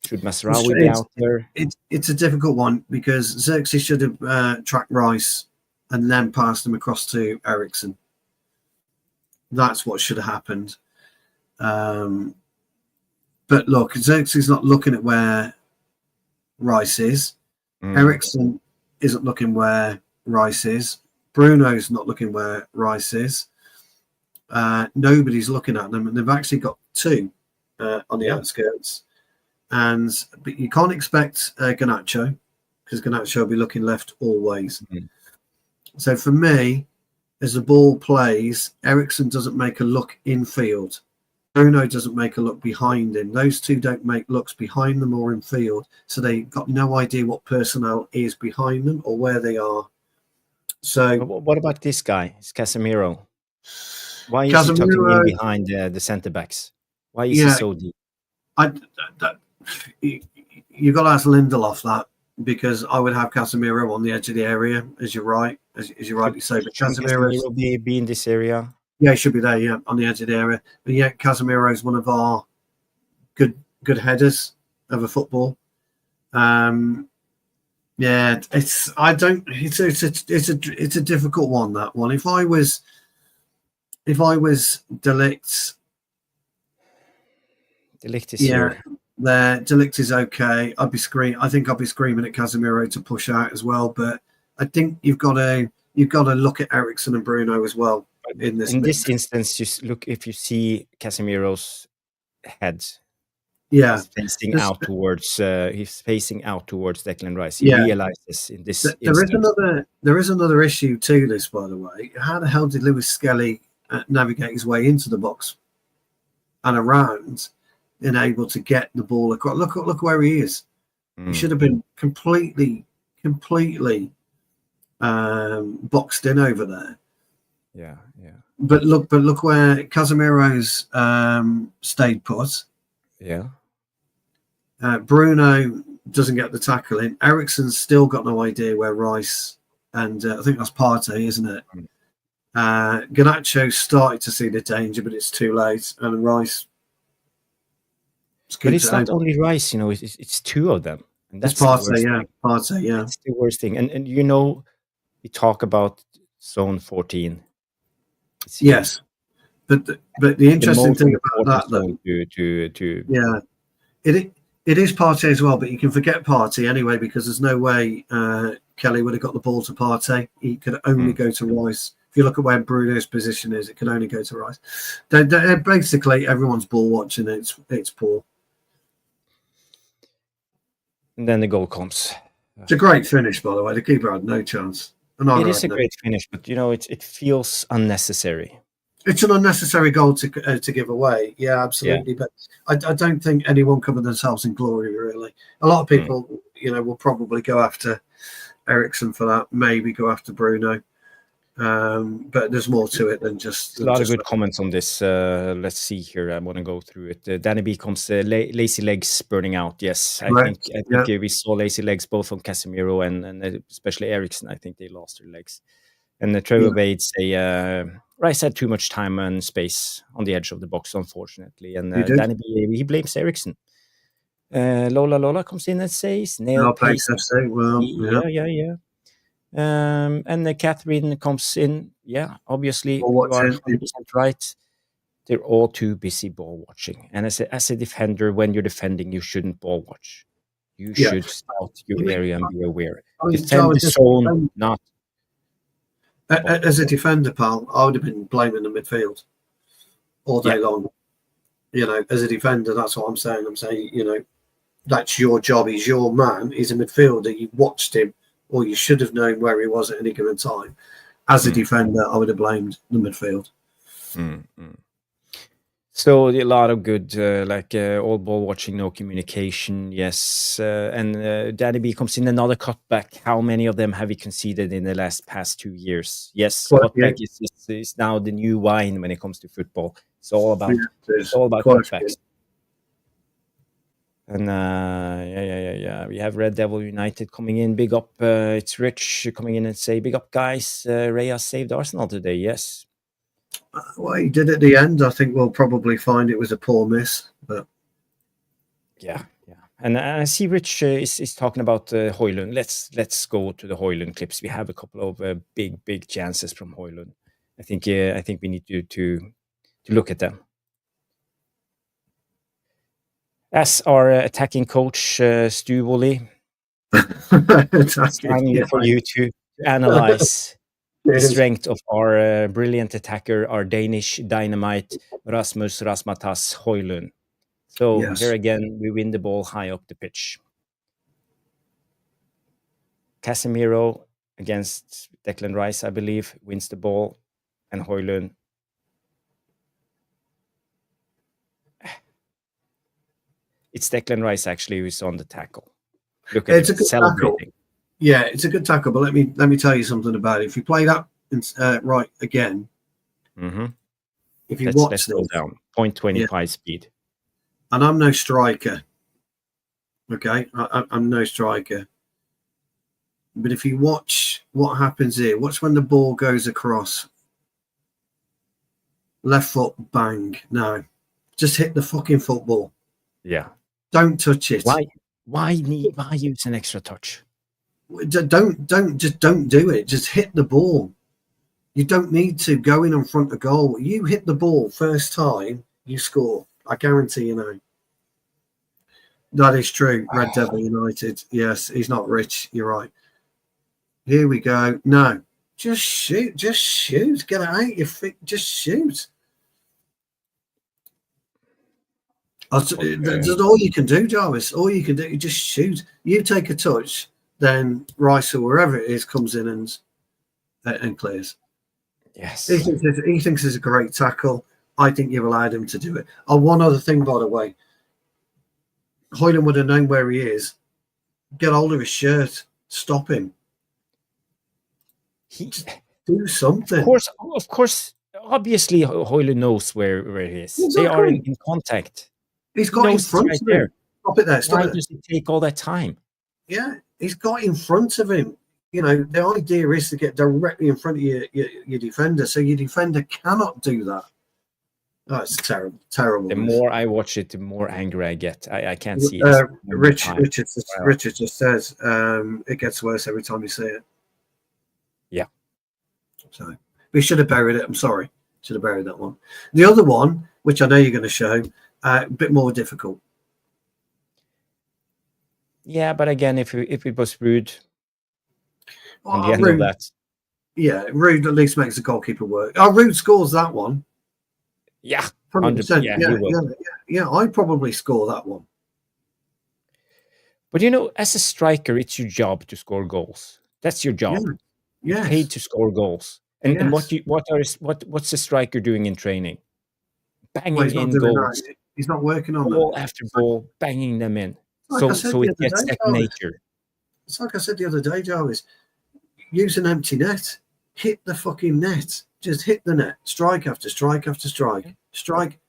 Should Mazraoui be out there? It's a difficult one because Xerxes should have tracked Rice and then passed him across to Eriksen. That's what should have happened. But look, Xerxes is not looking at where Rice is. Eriksen isn't looking where Rice is. Bruno's not looking where Rice is. Nobody's looking at them, and they've actually got two on the outskirts. But you can't expect Garnacho, because Garnacho will be looking left always. So for me, as the ball plays, Eriksen doesn't make a look infield. Bruno doesn't make a look behind him. Those two don't make looks behind them or in field. So they've got no idea what personnel is behind them or where they are. So what about this guy? It's Casemiro. Why is he tucking in behind the centre backs? Why is he so deep? You've got to ask Lindelof that, because I would have Casemiro on the edge of the area, as you rightly say. But Casemiro will be in this area. Yeah, he should be there. Yeah, on the edge of the area. But yeah, Casemiro is one of our good headers of a football. Yeah, it's a difficult one, that one. If I was Ligt is here. Ligt is okay. I think I'd be screaming at Casemiro to push out as well. But I think you've got to look at Eriksen and Bruno as well in this. In this instance, just look, if you see Casemiro's head. Yeah, he's facing out towards Declan Rice. He realizes in this. There is another issue to this, by the way. How the hell did Lewis Skelly navigate his way into the box and around and able to get the ball across? Look where he is. He should have been completely boxed in over there. Yeah. But look where Casemiro's stayed put. Yeah. Bruno doesn't get the tackle in. Eriksen's still got no idea where Rice and I think that's Partey, isn't it? Garnacho started to see the danger, but it's too late. And Rice. But it's not only Rice, it's two of them. And that's Partey, yeah. That's the worst thing. And we talk about zone 14. Yes. But the interesting thing about that, though, it is Partey as well. But you can forget Partey anyway, because there's no way Kelly would have got the ball to Partey. He could only go to Rice. If you look at where Bruno's position is, it can only go to Rice. Basically, everyone's ball watching. It's poor. And then the goal comes. It's a great finish, by the way. The keeper had no chance. It is a great finish, but it feels unnecessary. It's an unnecessary goal to give away. Yeah, absolutely. Yeah. But I don't think anyone covered themselves in glory, really. A lot of people, will probably go after Eriksen for that, maybe go after Bruno. But there's more to it than just... A lot of good comments on this. Let's see here. I want to go through it. Danny B comes, lazy legs burning out. Yes, I think we saw lazy legs both on Casemiro and especially Eriksen. I think they lost their legs. And Trevor Wade say... Rice had too much time and space on the edge of the box, unfortunately. And Danny B, he blames Eriksen. Lola comes in and says, nail pace. Well, yeah. And Catherine comes in. Yeah, obviously, you are 100% right. They're all too busy ball watching. And as a defender, when you're defending, you shouldn't ball watch. You should scout your area and be aware. Defend the zone, not... As a defender, pal, I would have been blaming the midfield all day long. As a defender, that's what I'm saying. I'm saying, that's your job. He's your man. He's a midfielder. You watched him, or you should have known where he was at any given time. As a defender, I would have blamed the midfield. So a lot of good, all ball watching, no communication. Yes, and Danny B comes in, another cutback. How many of them have we conceded in the past 2 years? Yes, cutback is now the new wine when it comes to football. It's all about cutbacks. And we have Red Devil United coming in. Big up, it's Rich coming in and say, big up guys. Raya saved Arsenal today. Yes. Well, he did at the end. I think we'll probably find it was a poor miss, but yeah. And I see Rich is talking about Højlund. Let's go to the Højlund clips. We have a couple of big chances from Højlund. I think we need to look at them. As our attacking coach Stu Woolley, It's time for you to analyze the strength of our brilliant attacker, our Danish dynamite, Rasmus Rasmatas Højlund. So here again, we win the ball high up the pitch. Casemiro against Declan Rice, I believe, wins the ball, and Højlund. It's Declan Rice actually who's on the tackle. Look at it, celebrating. Tackle. Yeah, it's a good tackle, but let me tell you something about it. If you play that right again, if you watch let's go down 0.25 speed, and I'm no striker. Okay, I'm no striker. But if you watch what happens here, watch when the ball goes across. Left foot, bang. No, just hit the fucking football. Yeah. Don't touch it. Why use an extra touch? Don't do it. Just hit the ball. You don't need to go in front of goal. You hit the ball first time, you score. I guarantee you know. That is true. Red Devil United. Yes, he's not rich. You're right. Here we go. No, just shoot. Just shoot. Get it out your feet. Just shoot. That's all you can do, Jarvis. All you can do is just shoot. You take a touch, then Rice or wherever it is comes in and clears. Yes. He thinks it's a great tackle. I think you've allowed him to do it. Oh, one other thing, by the way. Højlund would have known where he is. Get hold of his shirt. Stop him. Do something. Of course. Obviously, Højlund knows where he is. Exactly. They are in contact. He's got in front of him. Stop it there. Why does it take all that time? Yeah, he's got in front of him. You know, the idea is to get directly in front of your defender, so your defender cannot do that. Oh, it's terrible. The more I watch it, the more angry I get. I can't see it. Richard just says it gets worse every time you see it. Yeah. So we should have buried it. I'm sorry. Should have buried that one. The other one, which I know you're going to show, a bit more difficult. Yeah, but again, if it was Rude on the end of that. Yeah, Rude at least makes the goalkeeper work. Oh, Rude scores that one. Yeah, 100%. Yeah, I'd probably score that one. But you know, as a striker, it's your job to score goals. That's your job. Yeah. You're paid to score goals. And what's the striker doing in training? Banging in goals. He's not working on ball after ball, banging them in. So it gets second nature. It's like I said the other day, Jarvis. Use an empty net. Hit the fucking net. Just hit the net. Strike after strike after strike.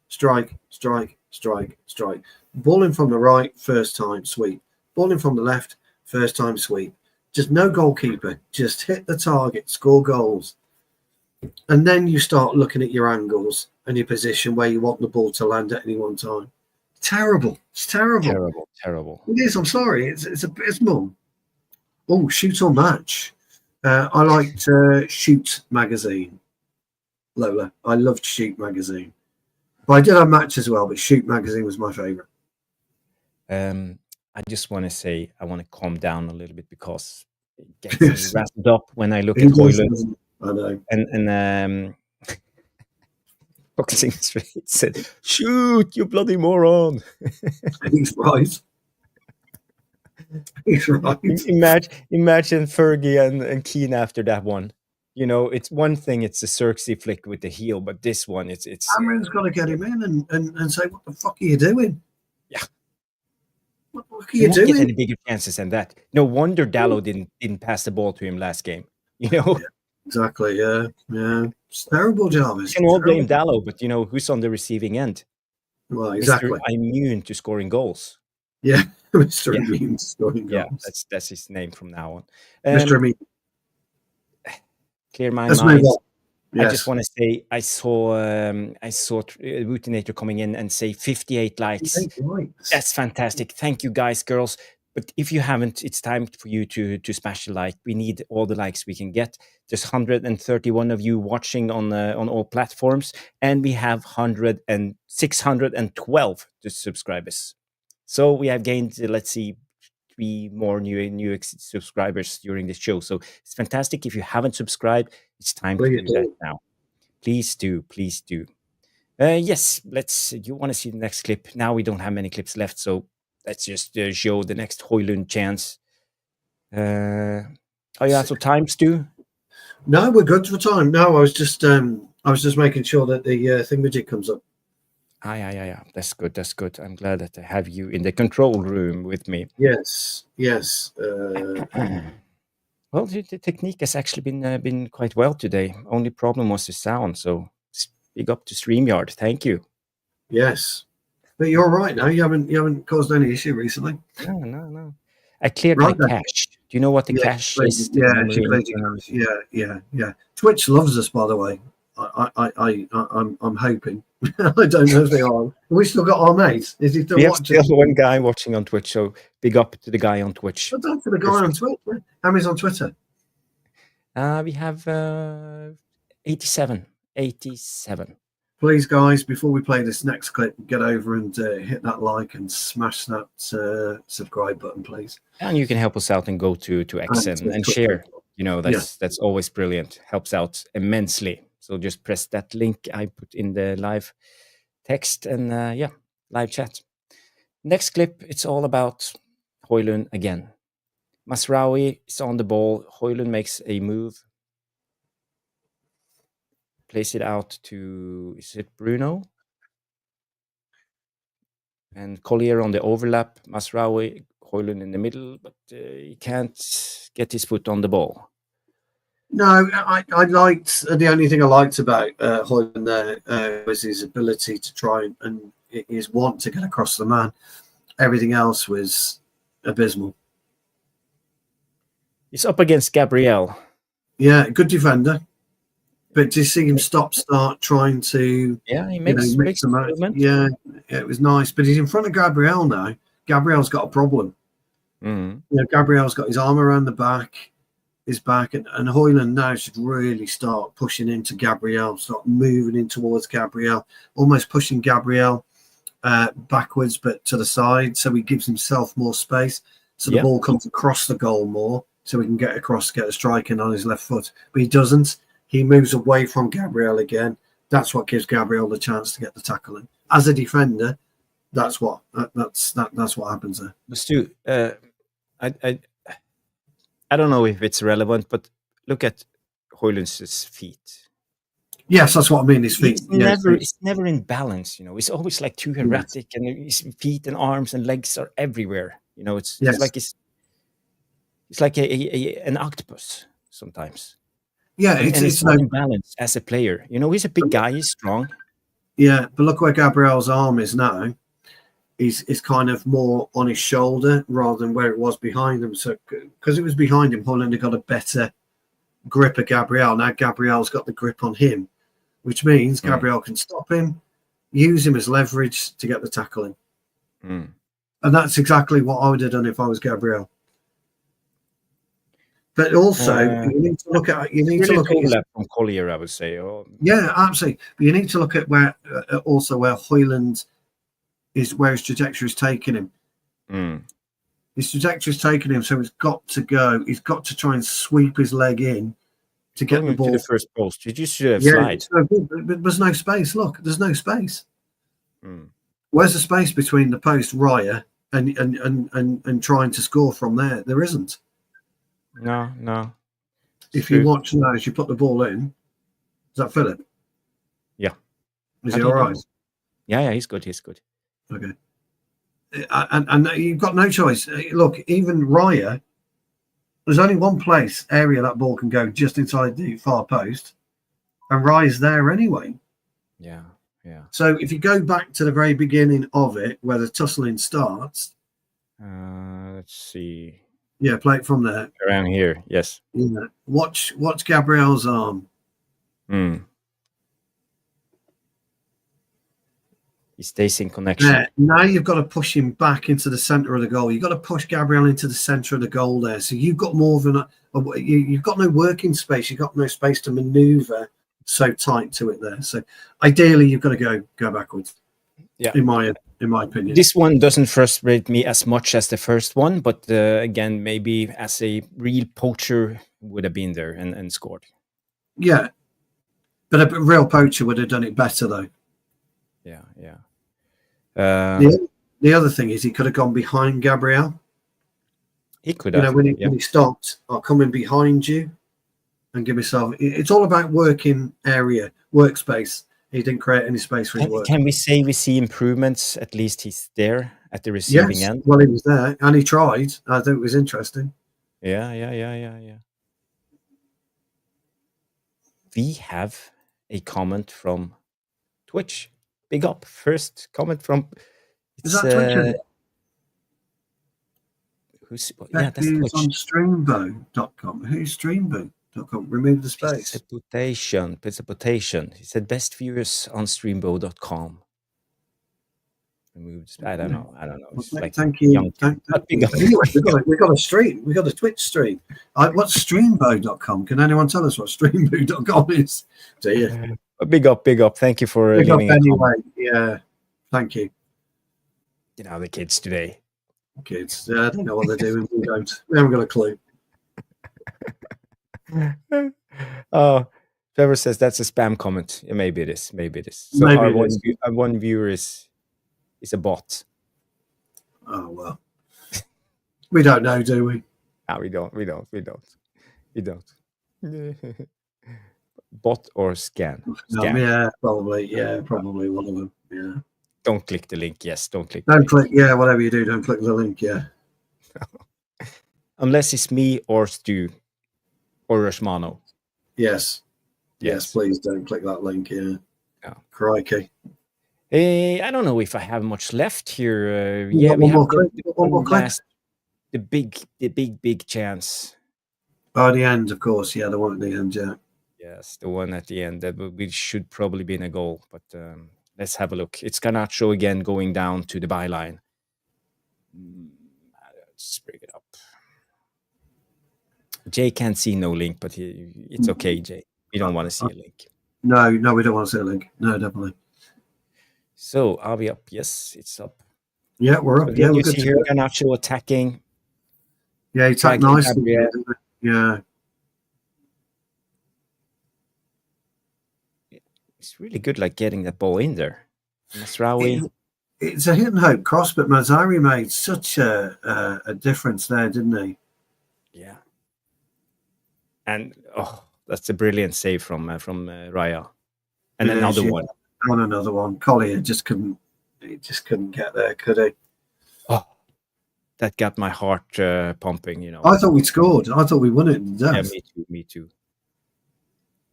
Strike. Ball in from the right, first time, sweep. Ball in from the left, first time, sweep. Just no goalkeeper. Just hit the target, score goals. And then you start looking at your angles and your position where you want the ball to land at any one time. Terrible. It's terrible. Terrible. It is. I'm sorry. It's abysmal. Oh, Shoot or Match. I liked Shoot magazine. Lola. I loved Shoot magazine. But I did have Match as well, but Shoot magazine was my favorite. I just want to say I want to calm down a little bit because it gets me rasped up when I look at Højlund. I know. And Boxing Street said, "Shoot, you bloody moron!" He's right. He's right. Imagine Fergie and Keane after that one. You know, it's one thing. It's a Xerxes flick with the heel, but this one, it's. Cameron's got to get him in and say, "What the fuck are you doing?" Yeah. What are you doing? Get any bigger chances than that. No wonder Dalot didn't pass the ball to him last game. You know. Yeah, exactly. Yeah. It's terrible, Jarvis. You can all blame Dalot, but you know who's on the receiving end? Well, exactly. Mr. Immune to scoring goals. Yeah, Mr. Immune to scoring goals. Yeah, that's his name from now on. Mr. Immune. Clear my mind. Yes. I just want to say I saw Routinator coming in and say 58 likes. That's fantastic. Thank you, guys, girls. But if you haven't, it's time for you to smash the like. We need all the likes we can get. There's 131 of you watching on all platforms, and we have 612 subscribers. So we have gained, let's see, 3 more new subscribers during this show. So it's fantastic. If you haven't subscribed, it's time to do that now. Please do. Yes, you want to see the next clip? Now we don't have many clips left, so let's just show the next Højlund chance. Are you out of time, Stu? No, we're good for time. No, I was just making sure that the thingamajig comes up. Yeah. That's good. I'm glad that I have you in the control room with me. Yes. Well, the technique has actually been quite well today. Only problem was the sound, so big up to StreamYard. Thank you. Yes, but you're right now. You haven't caused any issue recently. No. I cleared my cache. Do you know what the cache is? Yeah. Twitch loves us, by the way. I'm hoping. I don't know if they are. We still got our mates. Is he still watching? Still one guy watching on Twitch. So big up to the guy on Twitch. What's up to the guy on Twitch? How many's on Twitter? We have 87. Please, guys, before we play this next clip, get over and hit that like and smash that subscribe button, please. And you can help us out and go to X and share. That's always brilliant. Helps out immensely. So just press that link I put in the live text and live chat. Next clip, it's all about Højlund again. Mazraoui is on the ball. Højlund makes a move. Place it out to, is it Bruno? And Collier on the overlap. Mazraoui, Højlund in the middle, but he can't get his foot on the ball. No, I liked, the only thing I liked about Højlund there was his ability to try and his want to get across the man. Everything else was abysmal. He's up against Gabriel. Yeah, good defender. But to see him start trying to he makes the match. Yeah, it was nice. But he's in front of Gabriel now. Gabriel's got a problem. Mm-hmm. Gabriel's got his arm around the back, his back, and Højlund now should really start pushing into Gabriel, start moving in towards Gabriel, almost pushing Gabriel backwards, but to the side, so he gives himself more space. So the ball comes across the goal more, so he can get across, get a strike in on his left foot. But he doesn't. He moves away from Gabriel again. That's what gives Gabriel the chance to get the tackle in. As a defender, that's what happens there. But Stu, I don't know if it's relevant, but look at Højlund's feet. Yes, that's what I mean. His feet. It's never in balance. It's always like too erratic, and his feet and arms and legs are everywhere. It's like an octopus sometimes. Yeah, it's not in balance as a player. He's a big guy. He's strong. Yeah, but look where Gabriel's arm is now. He's kind of more on his shoulder rather than where it was behind him. So because it was behind him, Højlund had got a better grip of Gabriel. Now Gabriel's got the grip on him, which means Gabriel can stop him, use him as leverage to get the tackle in. And that's exactly what I would have done if I was Gabriel. But also, you need to look at from Collier, I would say. Yeah, absolutely. But you need to look at where Højlund is, where his trajectory is taking him. His trajectory is taking him, so he's got to go. He's got to try and sweep his leg in to get the ball to the first post. You just should have slide. But there's no space. Look, there's no space. Where's the space between the post, Raya, and trying to score from there? There isn't. No. If you watch now, as you put the ball in, is that Philip? Yeah. Is he all right? Yeah, he's good. Okay. And you've got no choice. Look, even Raya, there's only one area that ball can go, just inside the far post, and Raya's there anyway. Yeah. So if you go back to the very beginning of it, where the tussling starts, let's see. Yeah, play it from there. Around here, yes. Yeah. Watch Gabriel's arm. He stays in connection. Yeah. Now you've got to push him back into the centre of the goal. You've got to push Gabriel into the centre of the goal there. So you've got more than you've got no working space. You've got no space to manoeuvre so tight to it there. So ideally, you've got to go backwards. Yeah. In my in my opinion. This one doesn't frustrate me as much as the first one, but again, maybe as a real poacher would have been there and scored. Yeah, but a real poacher would have done it better, though. Yeah. The other thing is he could have gone behind Gabriel. He could have. When he stopped, I'll come in behind you and give myself. It's all about workspace. He didn't create any space for his work. Can we say we see improvements? At least he's there at the receiving end. Well, he was there and he tried. I think it was interesting. Yeah. We have a comment from Twitch. Big up. First comment from. Is that Twitch? That's Twitch. On streambo.com. Who's streambo.com? Remove the space. Precipitation. He said best viewers on streambo.com. I don't know. It's like thank you. Anyway, we got a stream. We got a Twitch stream. What's streambo.com? Can anyone tell us what streambo.com is? Do you? Big up. Thank you for leaving anyway. Yeah. Thank you. The kids today. Kids. I don't know what they're doing. We don't. We haven't got a clue. Oh, Trevor says that's a spam comment. Yeah, maybe it is. So our one viewer is a bot. Oh well. We don't know, do we? No, we don't. Bot or scam? Yeah, probably. Yeah, probably one of them. Yeah. Don't click the link. Yes, don't click. Don't click. Yeah, whatever you do, don't click the link. Yeah. Unless it's me or Stu or Rashmano. Yes, please don't click that link. Yeah. Crikey. I don't know if I have much left here. We have one more click. The big chance. Oh, the end, of course. Yeah, the one at the end. Yeah. Yes, the one at the end that should probably be in a goal, but let's have a look. It's Garnacho again going down to the byline. Let's bring it up. Jay can't see no link, but it's okay, Jay. We don't want to see a link. No, we don't want to see a link. No, definitely. So, are we up? Yes, it's up. Yeah, we're up. You see here Garnacho attacking. Yeah, he attacked nicely. Yeah. It's really good, getting that ball in there. Mazraoui. It's a hit and hope cross, but Mazraoui made such a difference there, didn't he? Yeah. And that's a brilliant save from Raya. And another one. And another one. Collier just couldn't get there, could he? Oh, that got my heart pumping. I thought we scored. I thought we won it. Yeah, me too.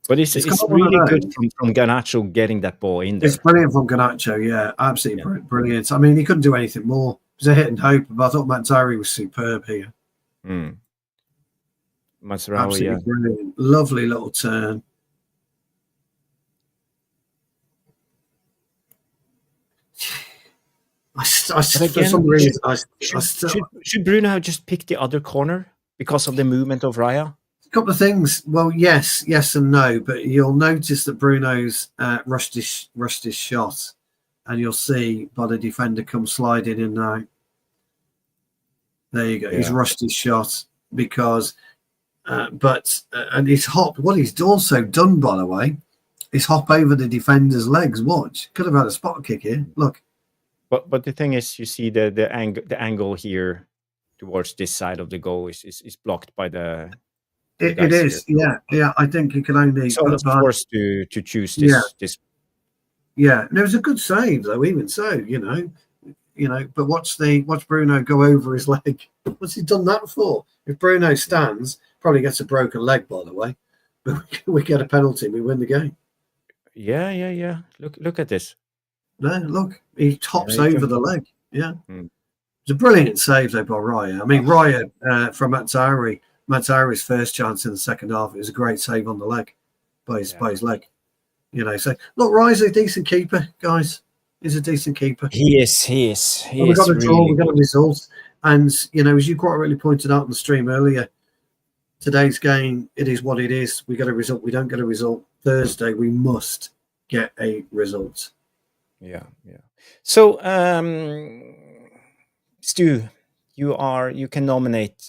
But it's really good from Garnacho getting that ball in there. It's brilliant from Garnacho, yeah. Absolutely brilliant. I mean, he couldn't do anything more. It was a hit and hope, but I thought Mazraoui was superb here. Mazraoui, yeah. Brilliant. Lovely little turn. For some reason, should Bruno have just picked the other corner because of the movement of Raya? A couple of things. Well, yes and no, but you'll notice that Bruno's rushed his shot, and you'll see by the defender come sliding in now. There you go. Yeah. He's rushed his shot because, and his hop. What he's also done, by the way, is hop over the defender's legs. Watch, could have had a spot kick here. Look. But the thing is, you see the angle here towards this side of the goal is blocked by the. It is, here. Yeah. I think you can only. So it's forced to choose this. Yeah, and it was a good save though. Even so, But watch Bruno go over his leg. What's he done that for? If Bruno stands, probably gets a broken leg. By the way, but we get a penalty, we win the game. Yeah. Look at this. No, look, he tops over the leg. Yeah, It's a brilliant save though by Raya. I mean, Raya from Mazraoui's first chance in the second half. It was a great save on the leg by his leg. So look, Raya's a decent keeper, guys. He's a decent keeper. He is. We got a draw. We got a result, and as you quite rightly pointed out on the stream earlier, today's game, it is what it is. We get a result. We don't get a result Thursday. We must get a result. Yeah. So, Stu, you can nominate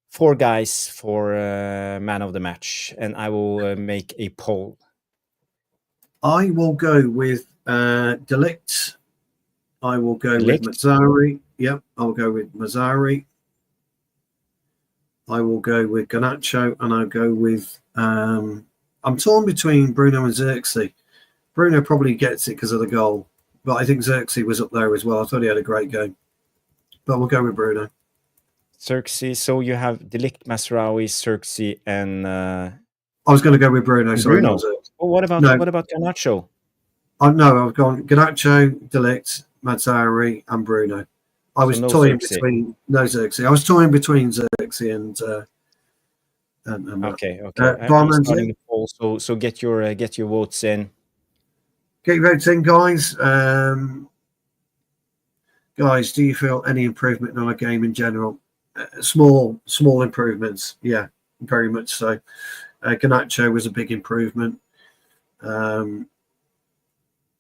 4 guys for man of the match, and I will make a poll. I will go with Ligt. I will go Ligt? with Mazraoui. Yep, I'll go with Mazraoui. I will go with Garnacho, and I'll go with. I'm torn between Bruno and Xerxes. Bruno probably gets it because of the goal, but I think Xerxes was up there as well. I thought he had a great game, but we'll go with Bruno. Xerxes. So you have Ligt, Mazraoui, Xerxes, and. I was going to go with Bruno. Sorry, Bruno. not Xerxes. Well, what about Garnacho? No, I've gone Garnacho, Ligt, Mazraoui, and Bruno. I was toying between Xerxes. I was toying between Xerxes and okay. I'm starting the poll, so get your votes in. Get your votes in, guys. Guys, do you feel any improvement on a game in general? Small improvements. Yeah, very much so. Garnacho was a big improvement.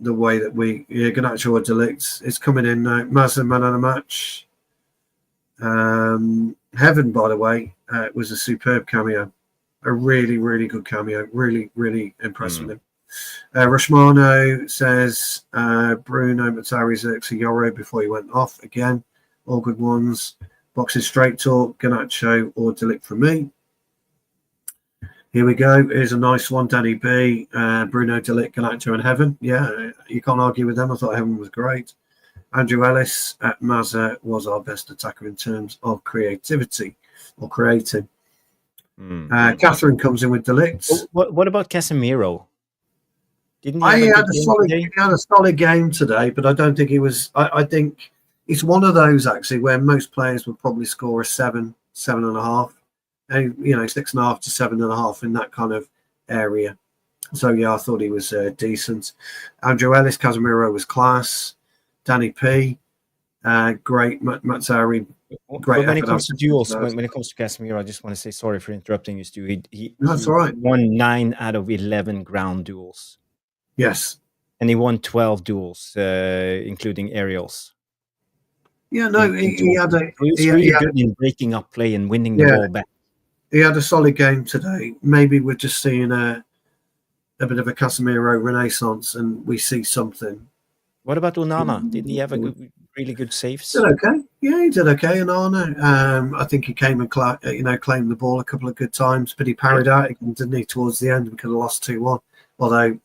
The way that Garnacho or Ligt is coming in now. Mazza, man of the match. Heaven, by the way, was a superb cameo. A really, really good cameo. Really, really impressed with him. Rashmano says Bruno, Mazraoui, Xerxes, Yoro before he went off. Again, all good ones. Boxing straight talk, Garnacho or Ligt for me. Here we go. Here's a nice one. Danny B, Bruno, Ligt, Garnacho and Heaven. Yeah, you can't argue with them. I thought Heaven was great. Andrew Ellis at Mazza was our best attacker in terms of creativity or creating. Catherine comes in with Ligt. What about Casemiro? He had a solid game today, but I don't think he was. I think it's one of those actually where most players would probably score a 7.5, and 6.5 to 7.5 in that kind of area. So yeah, I thought he was decent. Andrew Ellis, Casemiro was class. Danny P, great. Mazraoui, great. When it comes to duels, when it comes to Casemiro, I just want to say sorry for interrupting you, Stu. That's all right. Won 9 out of 11 ground duels. Yes. And he won 12 duels, including aerials. Yeah, no, he had a. He was really good in breaking up play and winning the ball back. He had a solid game today. Maybe we're just seeing a bit of a Casemiro renaissance, and we see something. What about Onana? Didn't he have really good saves? Did okay. Yeah, he did okay. Onana. I think he came and claimed the ball a couple of good times, but he parried out again, didn't he? Towards the end, we could have lost 2-1. Although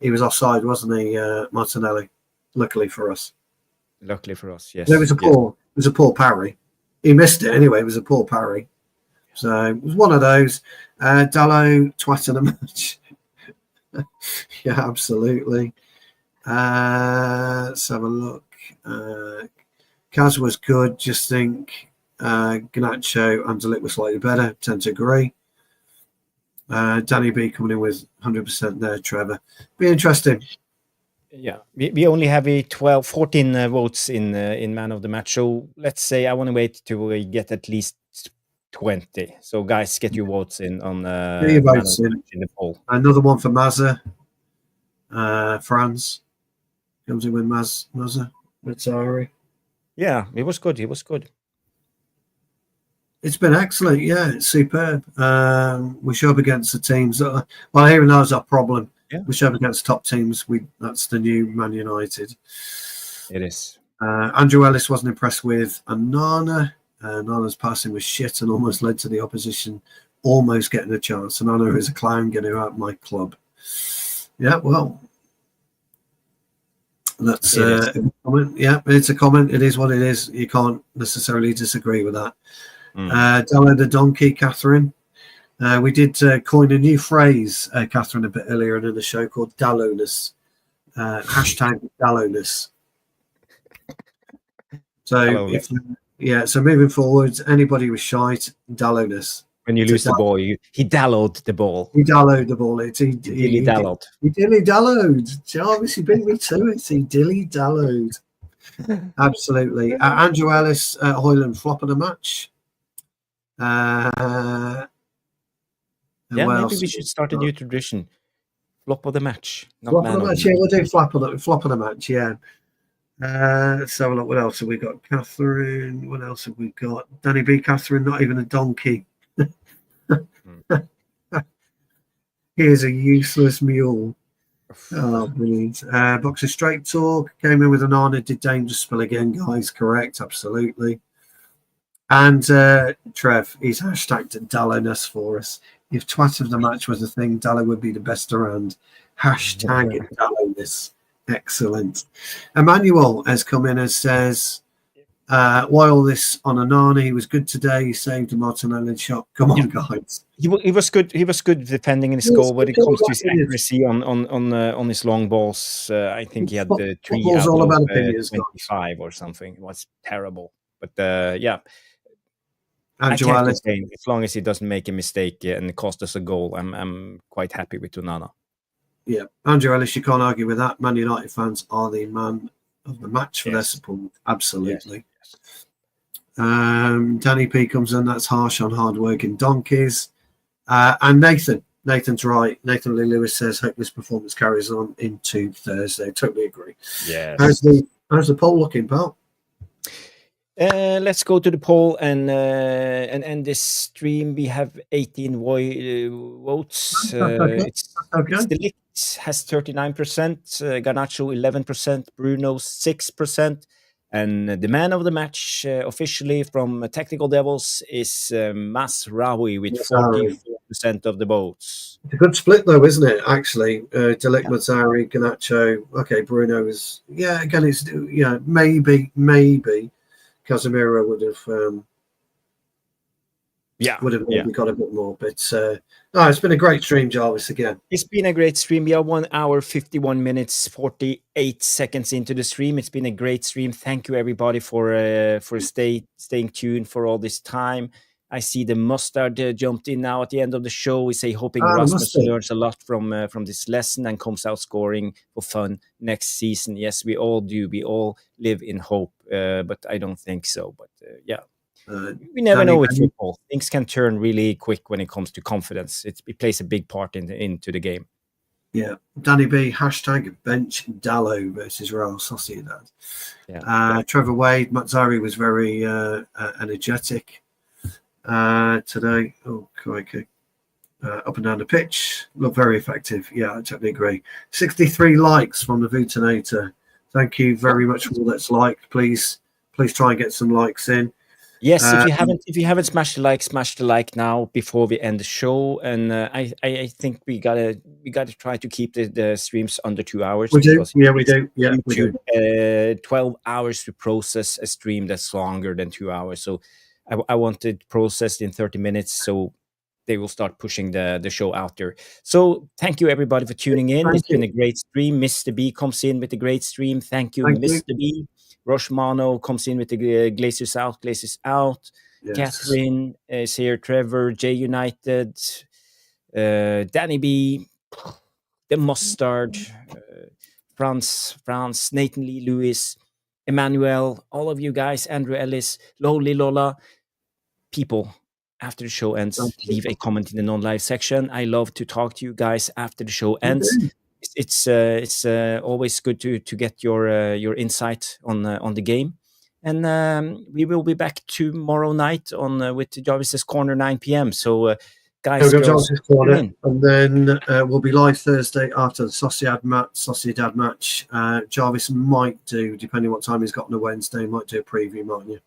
he was offside, wasn't he, Martinelli? Luckily for us. Luckily for us, yes. It was a poor parry. He missed it anyway. It was a poor parry. So it was one of those. Dalot twatting a match. Yeah, absolutely. Let's have a look. Kaz was good. Just think Garnacho and Ligt were slightly better. Tend to agree. Danny B coming in with 100% there, Trevor. Be interesting. Yeah, we only have 14 votes in man of the match. So let's say I want to wait to get at least 20. So guys, get your votes in on in the poll. Another one for Mazza. Franz comes in with Mazza. Mazraoui. Yeah, it was good. It was good. It's been excellent. Yeah, it's superb. We show up against the teams that are, even though it's our problem. Yeah. We show up against top teams. That's the new Man United. It is. Andrew Ellis wasn't impressed with Onana. Onana's passing was shit and almost led to the opposition almost getting a chance. Onana is a clown getting out of my club. Yeah, well, that's comment. Yeah, it's a comment. It is what it is. You can't necessarily disagree with that. Dalot the donkey, Catherine. We did coin a new phrase, Catherine, a bit earlier in the show called Dalotness. Hashtag Dalotness. So, so moving forwards, anybody with shite, Dalotness. When you lose the ball, he Dalot the ball. He Dalot the ball. He Dalot. He dilly Dalot. Jarvis, he beat me to it. He dilly Dalot. Absolutely. Andrew Ellis, Højlund flop of the match. Maybe we should start a new tradition. flop of the match. Not Flop man of the of match, the yeah, match. we'll do flop of the match, yeah. Let's have a look. What else have we got? Catherine. What else have we got? Danny B. Catherine, not even a donkey. He is a useless mule. Oh, brilliant. Boxer Straight Talk came in with an honor. Did dangerous spill again, guys? Correct, absolutely. And Trev, he's hashtagged Daloness for us. If twat of the match was a thing, Dalot would be the best around. Hashtag Daloness. Excellent. Emmanuel has come in and says, why all this on Onana? He was good today. He saved a Martinelli shot. Come on, guys. He was good. He was good defending in his goal, but it comes to his accuracy on his long balls. I think he had the 3 out all of about opinions, 25 or something. It was terrible. But yeah, Andrew I can't Ellis. complain as long as he doesn't make a mistake and cost us a goal. I'm quite happy with Onana. Yeah, Andrew Ellis, you can't argue with that. Man United fans are the man of the match for their support. Absolutely. Yes. Danny P comes in. That's harsh on hard-working donkeys. And Nathan's right. Nathan Lee Lewis says, hope this performance carries on into Thursday. Totally agree. Yeah. How's the poll looking, pal? Let's go to the poll and end this stream. We have 18 votes. It's the Ligt has 39%, Garnacho 11%, Bruno 6%, and the man of the match officially from Technical Devils is Mazraoui with 44% of the votes. It's a good split though, isn't it? Actually, Ligt, Mazraoui, Garnacho. Okay, Bruno is again. It's maybe Casemiro would have maybe got a bit more, but it's been a great stream, Jarvis. Again, it's been a great stream. We are 1 hour 51 minutes 48 seconds into the stream. It's been a great stream. Thank you everybody for staying tuned for all this time. I see the Mustard jumped in now at the end of the show. We say hoping Rasmus learns a lot from this lesson and comes out scoring for fun next season. Yes, we all do. We all live in hope, but I don't think so. But yeah. We never know with football. Things can turn really quick when it comes to confidence. It plays a big part into the game. Yeah. Danny B, hashtag bench Dalot versus Real Sociedad. Yeah. Trevor Wade, Mazraoui was very energetic today. Oh, crikey. Up and down the pitch. Looked very effective. Yeah, I totally agree. 63 likes from the Vutinator. Thank you very much for all that's liked. Please try and get some likes in. Yes, if you haven't smashed the like now before we end the show. And I think we gotta try to keep the streams under 2 hours. We do. Yeah, we do. Yeah, YouTube, we do. 12 hours to process a stream that's longer than 2 hours. So I want it processed in 30 minutes. So they will start pushing the show out there. So thank you everybody for tuning in. It's been a great stream. Mr. B comes in with a great stream. Thank you, Mr. B. Roshmano comes in with the Glazers out. Yes. Catherine is here. Trevor, J United, Danny B, the Mustard, France, Nathan Lee Lewis, Emmanuel, all of you guys, Andrew Ellis, Lowly Lola, people. After the show ends, leave a comment in the non-live section. I love to talk to you guys after the show ends. It's always good to get your insight on the game, and we will be back tomorrow night on with Jarvis's Corner 9 p.m. So guys, Jarvis's Corner, and then we'll be live Thursday after the Sociedad match. Jarvis might do, depending on what time he's got on a Wednesday, might do a preview, mightn't you?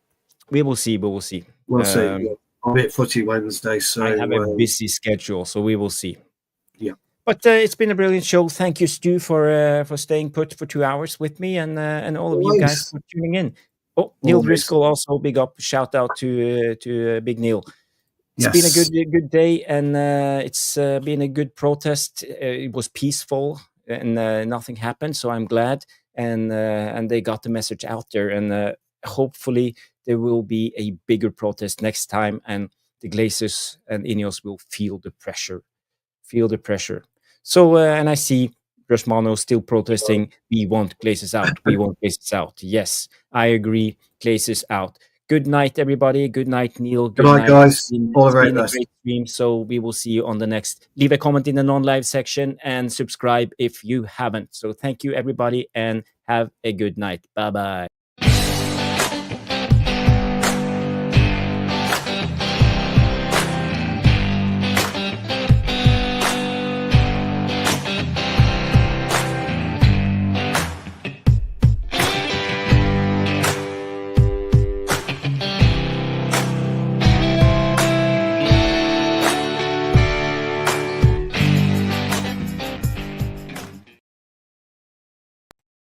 We will see. We'll see. Yeah. I'll be at Footy Wednesday, so I have a busy schedule, so we will see. Yeah. But it's been a brilliant show. Thank you, Stu, for staying put for 2 hours with me, and all of you guys for tuning in. Oh, Neil Driscoll also, big up, shout out to Big Neil. It's been a good day, and it's been a good protest. It was peaceful, and nothing happened, so I'm glad. And they got the message out there, and hopefully there will be a bigger protest next time, and the Glazers and Ineos will feel the pressure. So, and I see Rosmano still protesting. We want Glazers out. We want Glazers out. Yes, I agree. Glazers out. good night, everybody. Good night, Neil. Good night, guys. All the very best. Great stream. So we will see you on the next. Leave a comment in the non-live section and subscribe if you haven't. So thank you, everybody, and have a good night. Bye-bye.